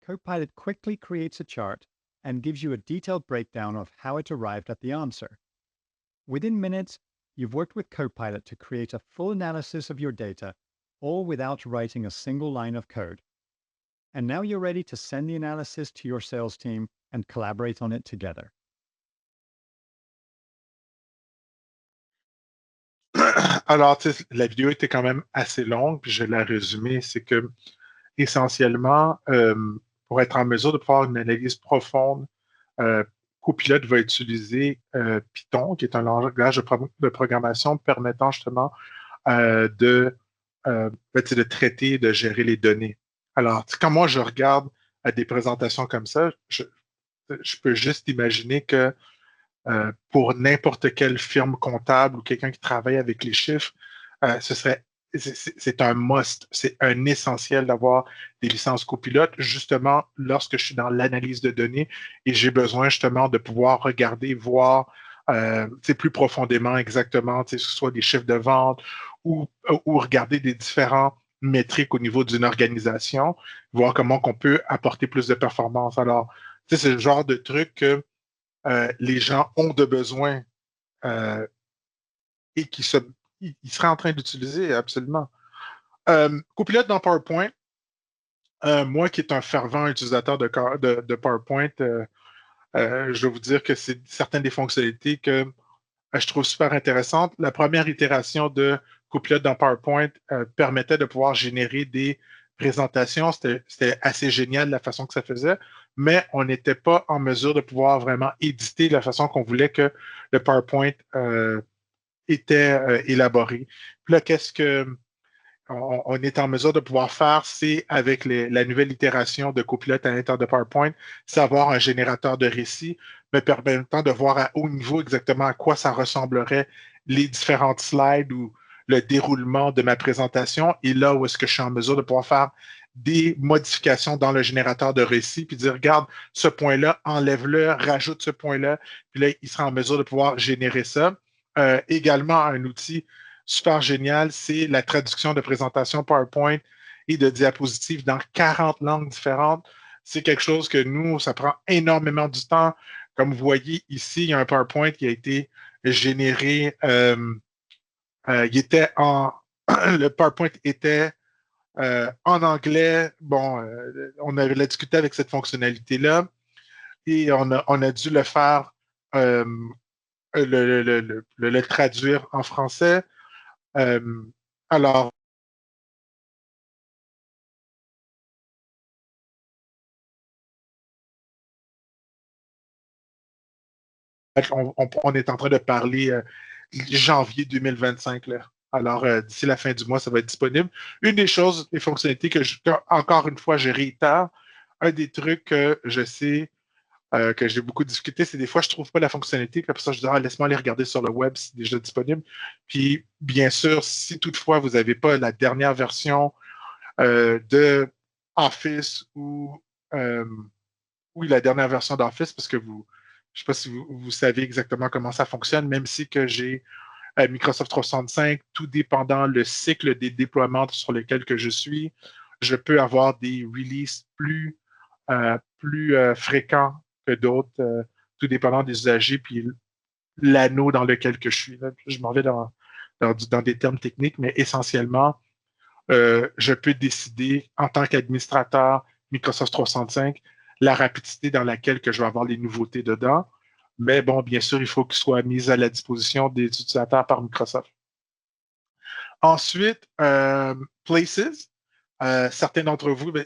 Copilot quickly creates a chart and gives you a detailed breakdown of how it arrived at the answer. Within minutes, you've worked with Copilot to create a full analysis of your data, all without writing a single line of code. And now you're ready to send the analysis to your sales team and collaborate on it together. Alors, tu sais, la vidéo était quand même assez longue, puis je vais la résumer. C'est que, essentiellement, pour être en mesure de faire une analyse profonde, euh, Copilot va utiliser Python, qui est un langage de programmation permettant justement de traiter, de gérer les données. Alors, tu sais, quand moi je regarde des présentations comme ça, je peux juste imaginer que pour n'importe quelle firme comptable ou quelqu'un qui travaille avec les chiffres, ce serait c'est un must, c'est un essentiel d'avoir des licences copilotes, justement lorsque je suis dans l'analyse de données et j'ai besoin justement de pouvoir regarder, voir plus profondément exactement, que ce soit des chiffres de vente ou regarder des différents métriques au niveau d'une organisation, voir comment on peut apporter plus de performance. Alors, c'est le genre de truc que les gens ont de besoin et ils seraient en train d'utiliser absolument. Copilote dans PowerPoint, moi qui est un fervent utilisateur de PowerPoint, je vais vous dire que c'est certaines des fonctionnalités que je trouve super intéressantes. La première itération de Copilote dans PowerPoint permettait de pouvoir générer des présentations. C'était assez génial la façon que ça faisait, mais on n'était pas en mesure de pouvoir vraiment éditer la façon qu'on voulait que le PowerPoint était élaboré. Puis là, qu'est-ce que on est en mesure de pouvoir faire, c'est avec la nouvelle itération de Copilote à l'intérieur de PowerPoint, c'est avoir un générateur de récits me permettant de voir à haut niveau exactement à quoi ça ressemblerait les différentes slides ou le déroulement de ma présentation et là où est-ce que je suis en mesure de pouvoir faire des modifications dans le générateur de récit, puis dire, regarde, ce point-là, enlève-le, rajoute ce point-là, puis là, il sera en mesure de pouvoir générer ça. Également, un outil super génial, c'est la traduction de présentation PowerPoint et de diapositives dans 40 langues différentes. C'est quelque chose que nous, ça prend énormément du temps. Comme vous voyez ici, il y a un PowerPoint qui a été généré. Il était en, le PowerPoint était en anglais. Bon, on avait discuté avec cette fonctionnalité-là et on a dû le faire, euh, le traduire en français. Euh, alors, on est en train de parler janvier 2025, là. Alors, d'ici la fin du mois, ça va être disponible. Une des choses, des fonctionnalités encore une fois, je réitère, un des trucs que je sais que j'ai beaucoup discuté, c'est des fois, je ne trouve pas la fonctionnalité, puis après ça, je dis, ah, laisse-moi aller regarder sur le web, c'est déjà disponible. Puis, bien sûr, si toutefois, vous n'avez pas la dernière version de Office euh, ou la dernière version d'Office, parce que je ne sais pas si vous savez exactement comment ça fonctionne, même si que j'ai Microsoft 365, tout dépendant le cycle des déploiements sur lesquels que je suis, je peux avoir des releases plus fréquents que d'autres, tout dépendant des usagers, puis l'anneau dans lequel que je suis. Là. Je m'en vais dans des termes techniques, mais essentiellement, je peux décider en tant qu'administrateur Microsoft 365 la rapidité dans laquelle que je vais avoir les nouveautés dedans. Mais bon, bien sûr, il faut qu'ils soient mis à la disposition des utilisateurs par Microsoft. Ensuite, Places. Certains d'entre vous, ben,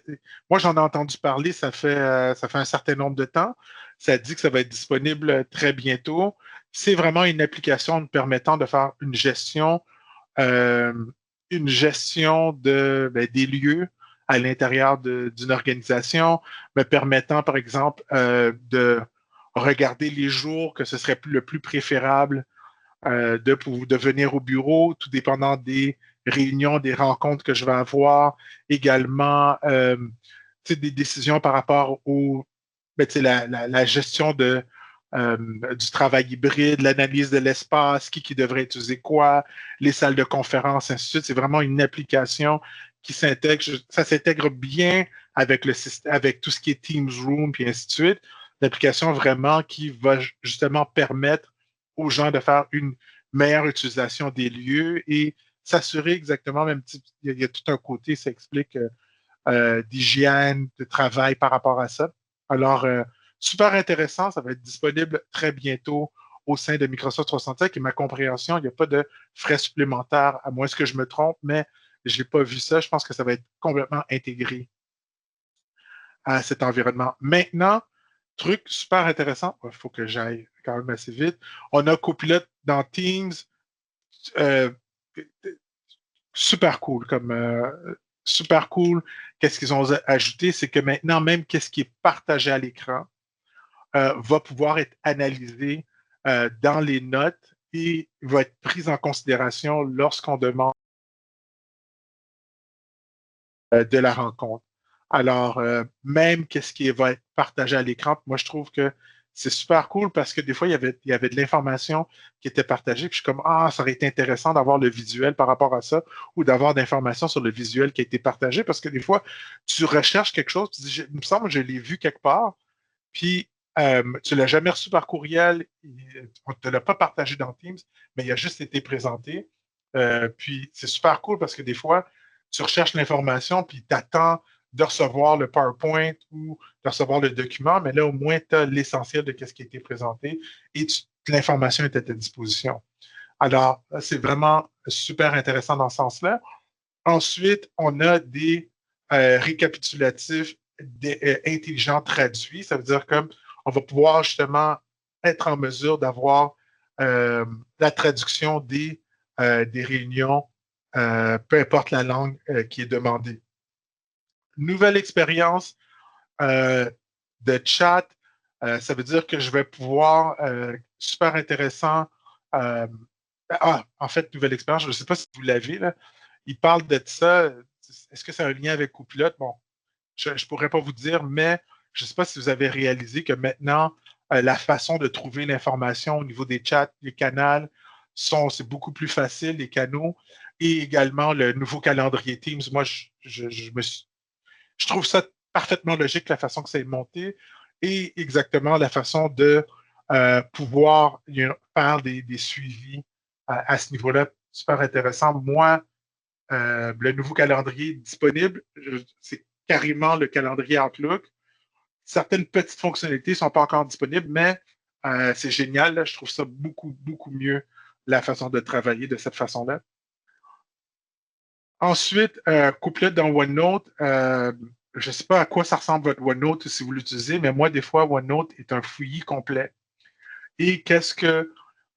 moi j'en ai entendu parler, ça fait un certain nombre de temps. Ça dit que ça va être disponible très bientôt. C'est vraiment une application nous permettant de faire euh, une gestion des lieux à l'intérieur d'une organisation, me permettant, par exemple, de regarder les jours que ce serait le plus préférable de venir au bureau, tout dépendant des réunions, des rencontres que je vais avoir. Également, des décisions par rapport la gestion euh, du travail hybride, l'analyse de l'espace, qui devrait utiliser quoi, les salles de conférence, ainsi de suite. C'est vraiment une application qui s'intègre, ça s'intègre bien avec avec tout ce qui est Teams Room, puis ainsi de suite. L'application vraiment qui va justement permettre aux gens de faire une meilleure utilisation des lieux et s'assurer exactement, même il y a tout un côté, ça explique d'hygiène, de travail par rapport à ça. Alors, super intéressant, ça va être disponible très bientôt au sein de Microsoft 365 et ma compréhension, il n'y a pas de frais supplémentaires, à moins que je me trompe, mais je n'ai pas vu ça. Je pense que ça va être complètement intégré à cet environnement. Maintenant, truc super intéressant, il faut que j'aille quand même assez vite. On a Copilot dans Teams, euh, super cool super cool. Qu'est-ce qu'ils ont ajouté, c'est que maintenant, même qu'est-ce qui est partagé à l'écran va pouvoir être analysé dans les notes et va être pris en considération lorsqu'on demande de la rencontre. Alors, même qu'est-ce qui va être partagé à l'écran, moi, je trouve que c'est super cool parce que des fois, il y avait de l'information qui était partagée. Puis je suis comme, ah, ça aurait été intéressant d'avoir le visuel par rapport à ça ou d'avoir d'informations sur le visuel qui a été partagé parce que des fois, tu recherches quelque chose, tu dis, il me semble que je l'ai vu quelque part, puis tu ne l'as jamais reçu par courriel, on ne te l'a pas partagé dans Teams, mais il a juste été présenté. Puis c'est super cool parce que des fois, tu recherches l'information, puis tu attends de recevoir le PowerPoint ou de recevoir le document, mais là, au moins, tu as l'essentiel de ce qui a été présenté et l'information est à ta disposition. Alors, c'est vraiment super intéressant dans ce sens-là. Ensuite, on a des récapitulatifs intelligents traduits. Ça veut dire qu'on va pouvoir justement être en mesure d'avoir euh, la traduction des réunions, peu importe la langue qui est demandée. Nouvelle expérience euh, de chat, ça veut dire que je vais pouvoir, super intéressant, En fait, nouvelle expérience, je ne sais pas si vous l'avez, là. Il parle de ça. Est-ce que c'est un lien avec Copilote? Bon, je ne pourrais pas vous dire, mais je ne sais pas si vous avez réalisé que maintenant, la façon de trouver l'information au niveau des chats, les canaux, c'est beaucoup plus facile, les canaux, et également le nouveau calendrier Teams. Moi, je trouve ça parfaitement logique, la façon que c'est monté, et exactement la façon de pouvoir faire des suivis à ce niveau-là. Super intéressant. Moi, le nouveau calendrier disponible, c'est carrément le calendrier Outlook. Certaines petites fonctionnalités ne sont pas encore disponibles, mais c'est génial. Là. Je trouve ça beaucoup, beaucoup mieux, la façon de travailler de cette façon-là. Ensuite, couplet dans OneNote. Je ne sais pas à quoi ça ressemble votre OneNote si vous l'utilisez, mais moi, des fois, OneNote est un fouillis complet. Et qu'est-ce que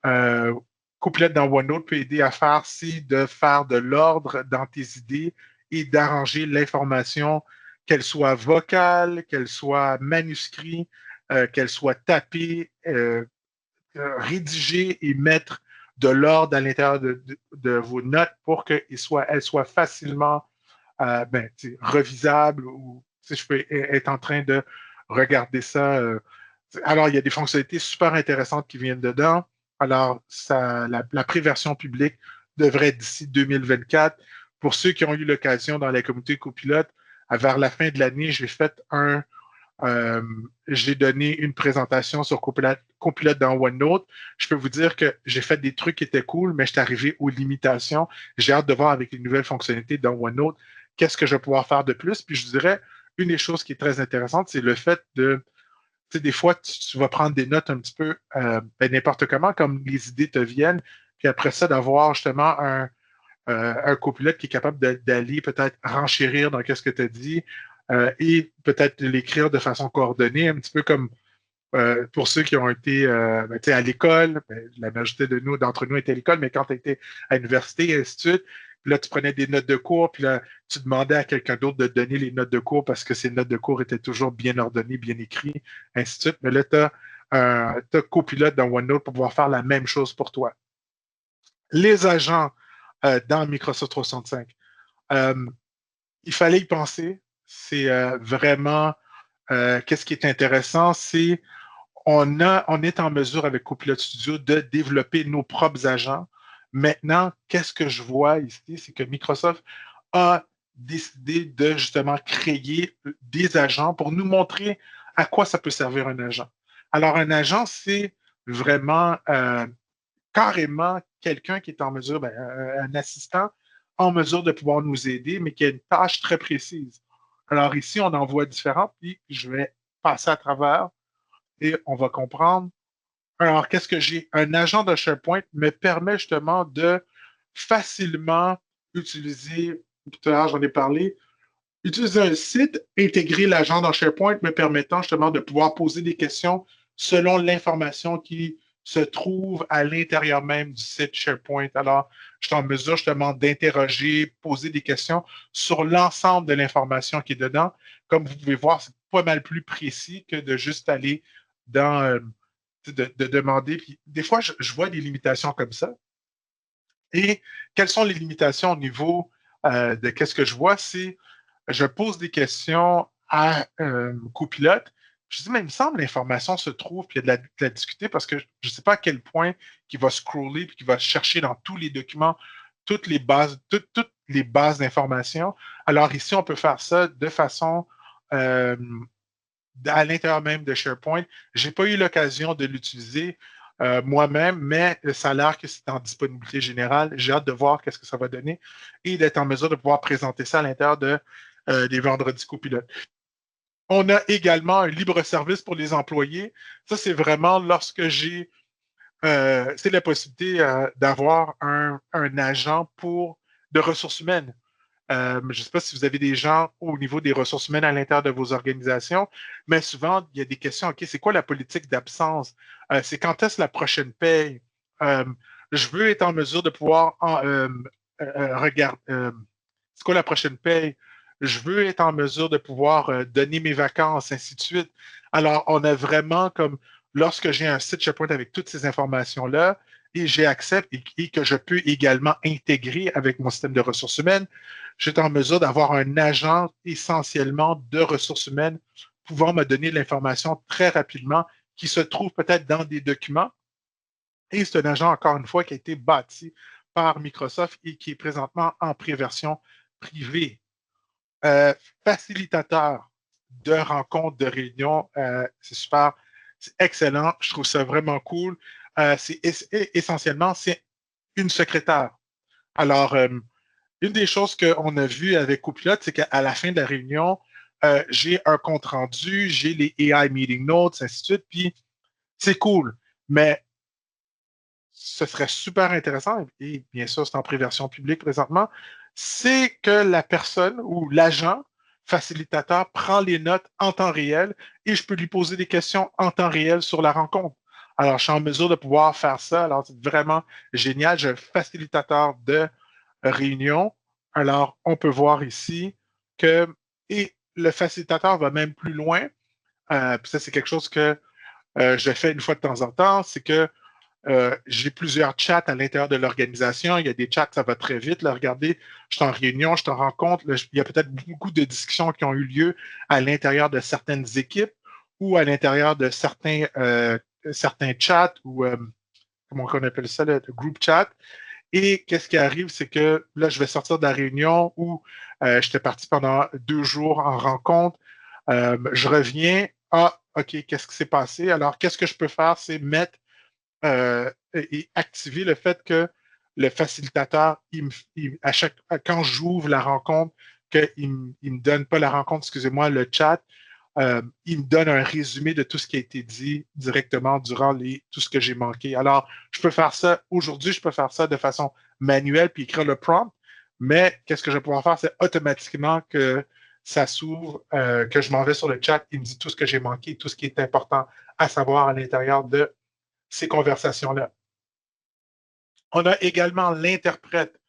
euh, Couplet dans OneNote peut aider à faire, c'est de faire de l'ordre dans tes idées et d'arranger l'information, qu'elle soit vocale, qu'elle soit manuscrite, qu'elle soit tapée, rédiger et mettre de l'ordre à l'intérieur de vos notes pour qu'elles soient facilement revisables ou si je peux être en train de regarder ça. Alors, il y a des fonctionnalités super intéressantes qui viennent dedans. Alors, la préversion publique devrait être d'ici 2024. Pour ceux qui ont eu l'occasion dans la communauté copilote, vers la fin de l'année, euh, j'ai donné une présentation sur Copilote dans OneNote. Je peux vous dire que j'ai fait des trucs qui étaient cool, mais je suis arrivé aux limitations. J'ai hâte de voir avec les nouvelles fonctionnalités dans OneNote qu'est-ce que je vais pouvoir faire de plus. Puis je dirais, une des choses qui est très intéressante, c'est le fait de, tu sais, des fois, tu vas prendre des notes un petit peu n'importe comment, comme les idées te viennent. Puis après ça, d'avoir justement un copilote qui est capable d'aller peut-être renchérir dans ce que tu as dit et peut-être l'écrire de façon coordonnée, un petit peu comme pour ceux qui ont été à l'école. La majorité d'entre nous étaient à l'école, mais quand tu étais à l'université, et ainsi de suite, puis là, tu prenais des notes de cours, puis là, tu demandais à quelqu'un d'autre de donner les notes de cours parce que ces notes de cours étaient toujours bien ordonnées, bien écrites, ainsi de suite. Mais là, tu as copilote dans OneNote pour pouvoir faire la même chose pour toi. Les agents dans Microsoft 365. Euh, il fallait y penser. C'est vraiment qu'est-ce qui est intéressant, c'est on est en mesure avec Copilot Studio de développer nos propres agents. Maintenant, qu'est-ce que je vois ici, c'est que Microsoft a décidé de justement créer des agents pour nous montrer à quoi ça peut servir un agent. Alors, un agent, c'est vraiment carrément quelqu'un qui est en mesure, un assistant en mesure de pouvoir nous aider, mais qui a une tâche très précise. Alors ici, on en voit différents, puis je vais passer à travers et on va comprendre. Alors, qu'est-ce que j'ai? Un agent de SharePoint me permet justement de facilement utiliser, tout à l'heure j'en ai parlé, utiliser un site, intégrer l'agent dans SharePoint me permettant justement de pouvoir poser des questions selon l'information qui se trouve à l'intérieur même du site SharePoint. Alors, je suis en mesure justement d'interroger, poser des questions sur l'ensemble de l'information qui est dedans. Comme vous pouvez voir, c'est pas mal plus précis que de juste aller dans, de demander. Puis, des fois, je vois des limitations comme ça. Et quelles sont les limitations au niveau de qu'est-ce que je vois? C'est je pose des questions à copilote. Je dis, mais il me semble que l'information se trouve, puis il y a de la discuter parce que je ne sais pas à quel point il va scroller, puis qu'il va chercher dans tous les documents, toutes les bases d'informations. Alors ici, on peut faire ça de façon euh, à l'intérieur même de SharePoint. Je n'ai pas eu l'occasion de l'utiliser moi-même, mais ça a l'air que c'est en disponibilité générale. J'ai hâte de voir qu'est-ce que ça va donner et d'être en mesure de pouvoir présenter ça à l'intérieur des vendredis copilotes. On a également un libre service pour les employés. Ça, c'est vraiment lorsque c'est la possibilité d'avoir un agent de ressources humaines. Je ne sais pas si vous avez des gens au niveau des ressources humaines à l'intérieur de vos organisations, mais souvent, il y a des questions. OK, c'est quoi la politique d'absence? C'est quand est-ce la prochaine paye? Euh, je veux être en mesure de pouvoir regarder. C'est quoi la prochaine paye? Je veux être en mesure de pouvoir donner mes vacances, ainsi de suite. Alors, on a vraiment comme, lorsque j'ai un site SharePoint avec toutes ces informations-là, et j'ai accès et que je peux également intégrer avec mon système de ressources humaines, je suis en mesure d'avoir un agent essentiellement de ressources humaines pouvant me donner l'information très rapidement qui se trouve peut-être dans des documents. Et c'est un agent, encore une fois, qui a été bâti par Microsoft et qui est présentement en préversion privée. Euh, Facilitateur de rencontres, de réunions, c'est super, c'est excellent, je trouve ça vraiment cool. Essentiellement, c'est une secrétaire. Alors, une des choses qu'on a vues avec Copilote, c'est qu'à la fin de la réunion, j'ai un compte rendu, j'ai les AI meeting notes, ainsi de suite, puis c'est cool. Mais ce serait super intéressant, et bien sûr, c'est en préversion publique présentement, c'est que la personne ou l'agent facilitateur prend les notes en temps réel et je peux lui poser des questions en temps réel sur la rencontre. Alors, je suis en mesure de pouvoir faire ça. Alors, c'est vraiment génial. J'ai un facilitateur de réunion. Alors, on peut voir ici que, et le facilitateur va même plus loin. Puis ça, c'est quelque chose que je fais une fois de temps en temps, c'est que j'ai plusieurs chats à l'intérieur de l'organisation. Il y a des chats, ça va très vite. Là, regardez, je suis en réunion, je te rencontre. Là, il y a peut-être beaucoup de discussions qui ont eu lieu à l'intérieur de certaines équipes ou à l'intérieur de certains chats ou, comment on appelle ça, le group chat. Et qu'est-ce qui arrive, c'est que là, je vais sortir de la réunion où j'étais parti pendant 2 jours en rencontre. Je reviens. Ah, OK, qu'est-ce qui s'est passé? Alors, qu'est-ce que je peux faire? C'est mettre et activer le fait que le facilitateur, quand j'ouvre la rencontre, qu'il ne me donne pas la rencontre, excusez-moi, le chat, il me donne un résumé de tout ce qui a été dit directement durant tout ce que j'ai manqué. Alors, je peux faire ça aujourd'hui, je peux faire ça de façon manuelle puis écrire le prompt, mais qu'est-ce que je vais pouvoir faire, c'est automatiquement que ça s'ouvre, que je m'en vais sur le chat, il me dit tout ce que j'ai manqué, tout ce qui est important à savoir à l'intérieur de ces conversations-là. On a également l'interprète.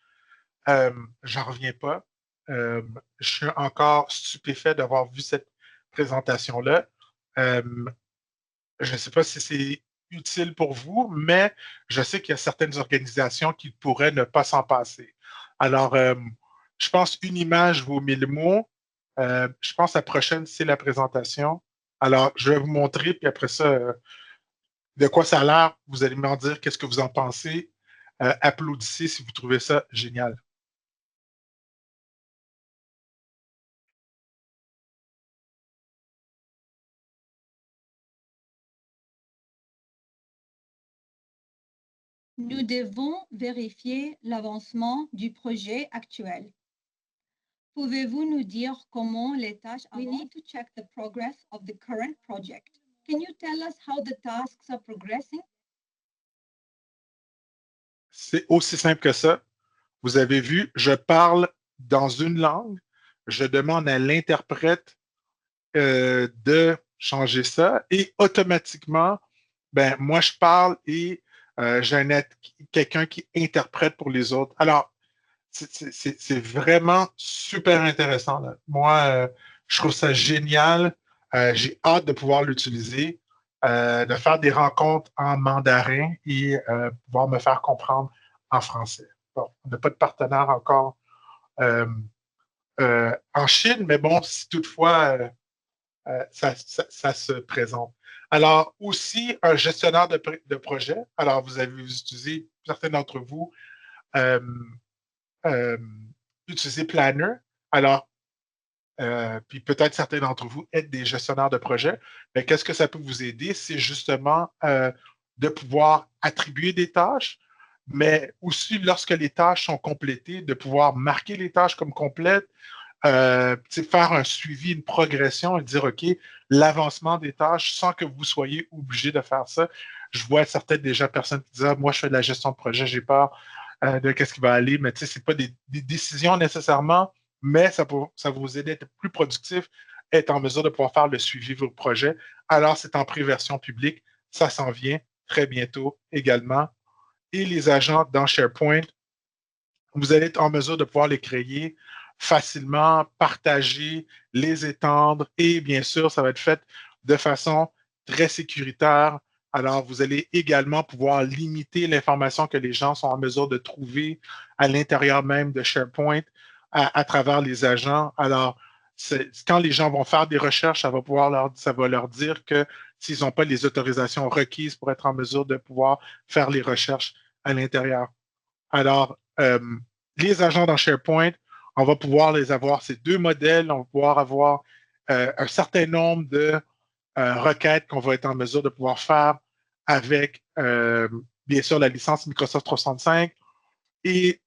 J'en reviens pas. Je suis encore stupéfait d'avoir vu cette présentation-là. Euh, je ne sais pas si c'est utile pour vous, mais je sais qu'il y a certaines organisations qui pourraient ne pas s'en passer. Alors, je pense une image vaut 1000 mots. Je pense la prochaine, c'est la présentation. Alors, je vais vous montrer, puis après ça, de quoi ça a l'air. Vous allez m'en dire qu'est-ce que vous en pensez. Applaudissez si vous trouvez ça génial. Nous devons vérifier l'avancement du projet actuel. Pouvez-vous nous dire comment les tâches avancent? We need to check the progress of the current project. Can you tell us how the tasks are progressing? C'est aussi simple que ça. Vous avez vu, je parle dans une langue. Je demande à l'interprète de changer ça et automatiquement, ben, moi, je parle et j'ai quelqu'un qui interprète pour les autres. Alors, c'est vraiment super intéressant, là. Moi, je trouve ça génial. J'ai hâte de pouvoir l'utiliser, de faire des rencontres en mandarin et pouvoir me faire comprendre en français. Bon, on n'a pas de partenaire encore en Chine, mais bon, si toutefois ça se présente. Alors, aussi, un gestionnaire de projet. Alors, vous avez utilisé, certains d'entre vous, euh, euh, utiliser Planner. Alors, puis peut-être certains d'entre vous êtes des gestionnaires de projet. Mais qu'est-ce que ça peut vous aider? C'est justement de pouvoir attribuer des tâches, mais aussi lorsque les tâches sont complétées, de pouvoir marquer les tâches comme complètes, faire un suivi, une progression et dire, OK, l'avancement des tâches sans que vous soyez obligé de faire ça. Je vois certaines déjà personnes qui disent, ah, moi, je fais de la gestion de projet, j'ai peur de qu'est-ce qui va aller, mais tu sais, c'est pas des décisions nécessairement, mais ça va vous aider à être plus productif, être en mesure de pouvoir faire le suivi de vos projets. Alors, c'est en pré-version publique, ça s'en vient très bientôt également. Et les agents dans SharePoint, vous allez être en mesure de pouvoir les créer facilement, partager, les étendre et bien sûr, ça va être fait de façon très sécuritaire, Alors, vous allez également pouvoir limiter l'information que les gens sont en mesure de trouver à l'intérieur même de SharePoint à travers les agents. Alors, quand les gens vont faire des recherches, ça va leur dire que s'ils n'ont pas les autorisations requises pour être en mesure de pouvoir faire les recherches à l'intérieur. Alors, les agents dans SharePoint, on va pouvoir les avoir, ces deux modèles, on va pouvoir avoir un certain nombre de requêtes qu'on va être en mesure de pouvoir faire avec, bien sûr, la licence Microsoft 365. Et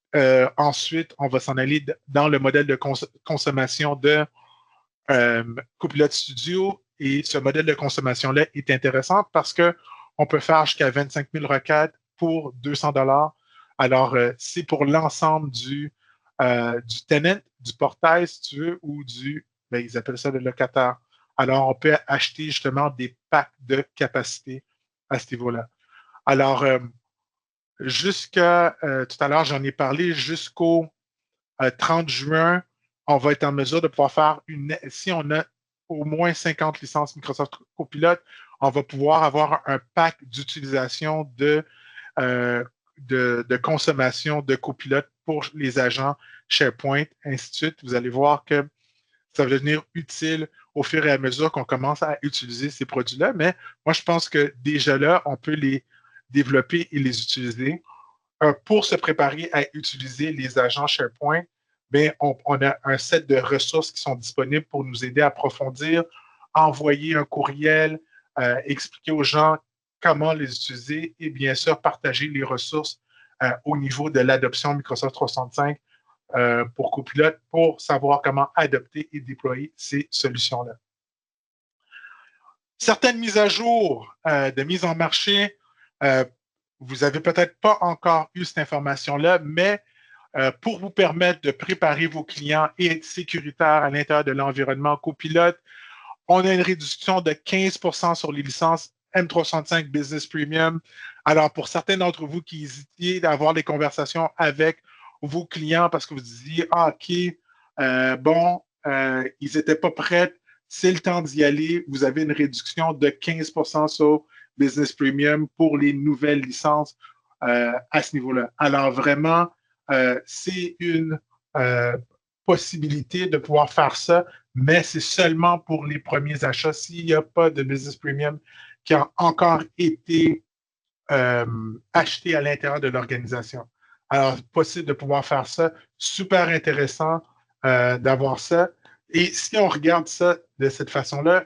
ensuite, on va s'en aller dans le modèle de consommation de Copilot Studio. Et ce modèle de consommation-là est intéressant parce qu'on peut faire jusqu'à 25 000 requêtes pour 200 $. Alors, c'est pour l'ensemble du tenant, du portail, si tu veux, ou ils appellent ça le locataire. Alors, on peut acheter justement des packs de capacité à ce niveau-là. Alors, jusqu'à tout à l'heure, j'en ai parlé, jusqu'au 30 juin, on va être en mesure de pouvoir faire si on a au moins 50 licences Microsoft Copilot, on va pouvoir avoir un pack d'utilisation de consommation de Copilot pour les agents SharePoint, ainsi de suite. Vous allez voir que ça va devenir utile au fur et à mesure qu'on commence à utiliser ces produits-là. Mais moi, je pense que déjà là, on peut les développer et les utiliser. Pour se préparer à utiliser les agents SharePoint, bien, on a un set de ressources qui sont disponibles pour nous aider à approfondir, envoyer un courriel, expliquer aux gens comment les utiliser et bien sûr partager les ressources au niveau de l'adoption Microsoft 365 pour Copilot pour savoir comment adopter et déployer ces solutions-là. Certaines mises à jour de mise en marché, vous n'avez peut-être pas encore eu cette information-là, mais pour vous permettre de préparer vos clients et être sécuritaire à l'intérieur de l'environnement Copilot, on a une réduction de 15 % sur les licences M365 Business Premium. Alors, pour certains d'entre vous qui hésitiez d'avoir des conversations avec vos clients parce que vous disiez, ah, OK, ils n'étaient pas prêts, c'est le temps d'y aller, vous avez une réduction de 15 % sur Business Premium pour les nouvelles licences à ce niveau-là. Alors, vraiment, c'est une possibilité de pouvoir faire ça, mais c'est seulement pour les premiers achats. S'il n'y a pas de Business Premium qui a encore été acheté à l'intérieur de l'organisation. Alors, possible de pouvoir faire ça. Super intéressant d'avoir ça. Et si on regarde ça de cette façon-là,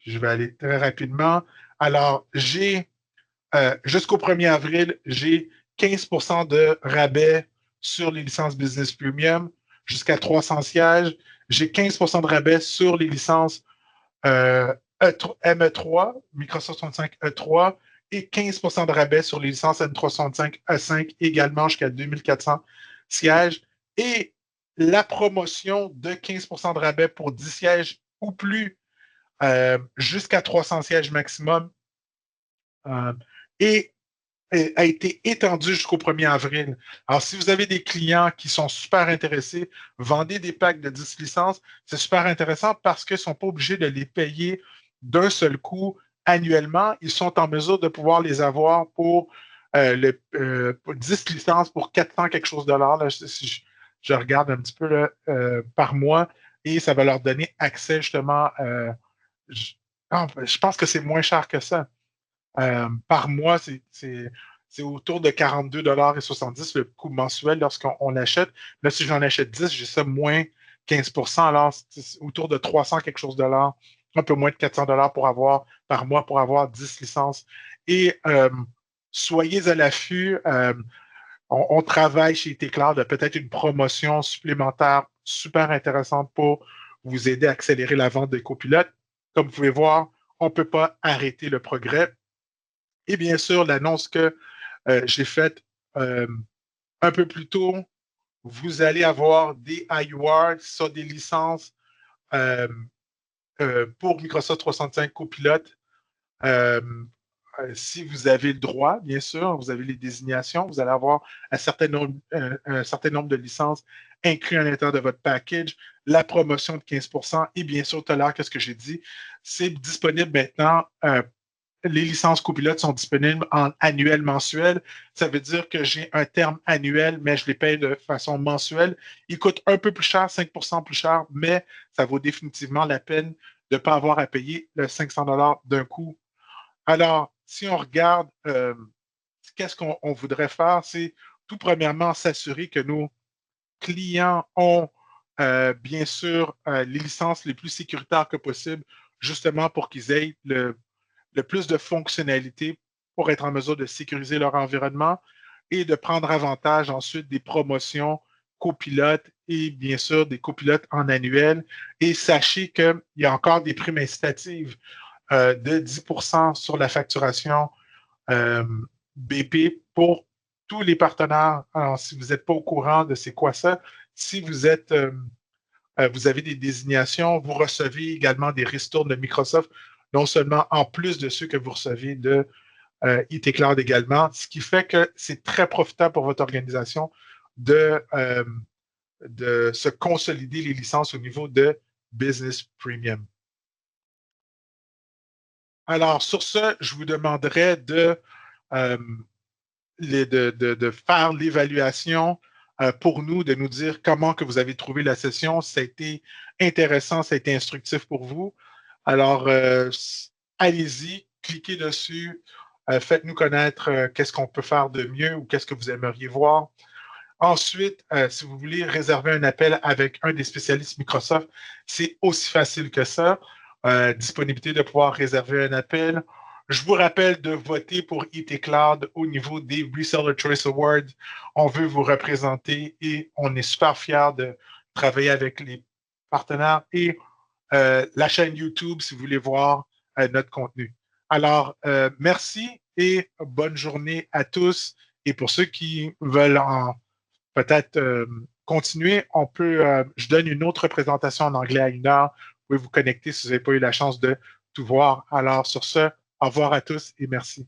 je vais aller très rapidement. Alors, jusqu'au 1er avril, j'ai 15 % de rabais sur les licences Business Premium jusqu'à 300 sièges. J'ai 15 % de rabais sur les licences ME3, Microsoft 365 E3, et 15 % de rabais sur les licences M365 E5 également jusqu'à 2400 sièges. Et la promotion de 15 % de rabais pour 10 sièges ou plus jusqu'à 300 sièges maximum et a été étendue jusqu'au 1er avril. Alors, si vous avez des clients qui sont super intéressés, vendez des packs de 10 licences, c'est super intéressant parce qu'ils ne sont pas obligés de les payer d'un seul coup annuellement. Ils sont en mesure de pouvoir les avoir pour 10 licences pour 400 quelque chose de dollars. Là, si je regarde un petit peu là, par mois, et ça va leur donner accès justement. Je pense que c'est moins cher que ça. Par mois, c'est autour de 42,70 $ le coût mensuel lorsqu'on achète. Là, si j'en achète 10, j'ai ça moins 15 %. Alors, c'est autour de 300 quelque chose de dollars, un peu moins de 400 $ par mois pour avoir 10 licences. Et soyez à l'affût. On travaille chez Téclar de peut-être une promotion supplémentaire super intéressante pour vous aider à accélérer la vente des copilotes. Comme vous pouvez voir, on ne peut pas arrêter le progrès. Et bien sûr, l'annonce que j'ai faite un peu plus tôt, vous allez avoir des IUR sur des licences pour Microsoft 365 Copilot. Si vous avez le droit, bien sûr, vous avez les désignations, vous allez avoir un certain nombre de licences inclus à l'intérieur de votre package, la promotion de 15 % et bien sûr, tout à l'heure, qu'est-ce que j'ai dit? C'est disponible maintenant les licences copilotes sont disponibles en annuel, mensuel. Ça veut dire que j'ai un terme annuel, mais je les paye de façon mensuelle. Ils coûtent un peu plus cher, 5 plus cher, mais ça vaut définitivement la peine de ne pas avoir à payer le 500 d'un coup. Alors, si on regarde, qu'est-ce qu'on voudrait faire, c'est tout premièrement s'assurer que nos clients ont bien sûr les licences les plus sécuritaires que possible, justement pour qu'ils aient le plus de fonctionnalités pour être en mesure de sécuriser leur environnement et de prendre avantage ensuite des promotions copilotes et bien sûr des copilotes en annuel. Et sachez qu'il y a encore des primes incitatives de 10% sur la facturation euh, BP pour tous les partenaires. Alors, si vous n'êtes pas au courant de c'est quoi ça, si vous êtes vous avez des désignations, vous recevez également des ristournes de Microsoft, non seulement en plus de ceux que vous recevez de IT Cloud également, ce qui fait que c'est très profitable pour votre organisation de se consolider les licences au niveau de Business Premium. Alors, sur ce, je vous demanderai euh, de faire l'évaluation pour nous, de nous dire comment que vous avez trouvé la session. Ça a été intéressant, ça a été instructif pour vous. Alors, allez-y, cliquez dessus, faites-nous connaître qu'est-ce qu'on peut faire de mieux ou qu'est-ce que vous aimeriez voir. Ensuite, si vous voulez réserver un appel avec un des spécialistes Microsoft, c'est aussi facile que ça. Disponibilité de pouvoir réserver un appel. Je vous rappelle de voter pour IT Cloud au niveau des Reseller Choice Awards. On veut vous représenter et on est super fiers de travailler avec les partenaires et la chaîne YouTube si vous voulez voir notre contenu. Alors, merci et bonne journée à tous. Et pour ceux qui veulent peut-être continuer, je donne une autre présentation en anglais à 1 heure. Vous pouvez vous connecter si vous n'avez pas eu la chance de tout voir. Alors, sur ce, au revoir à tous et merci.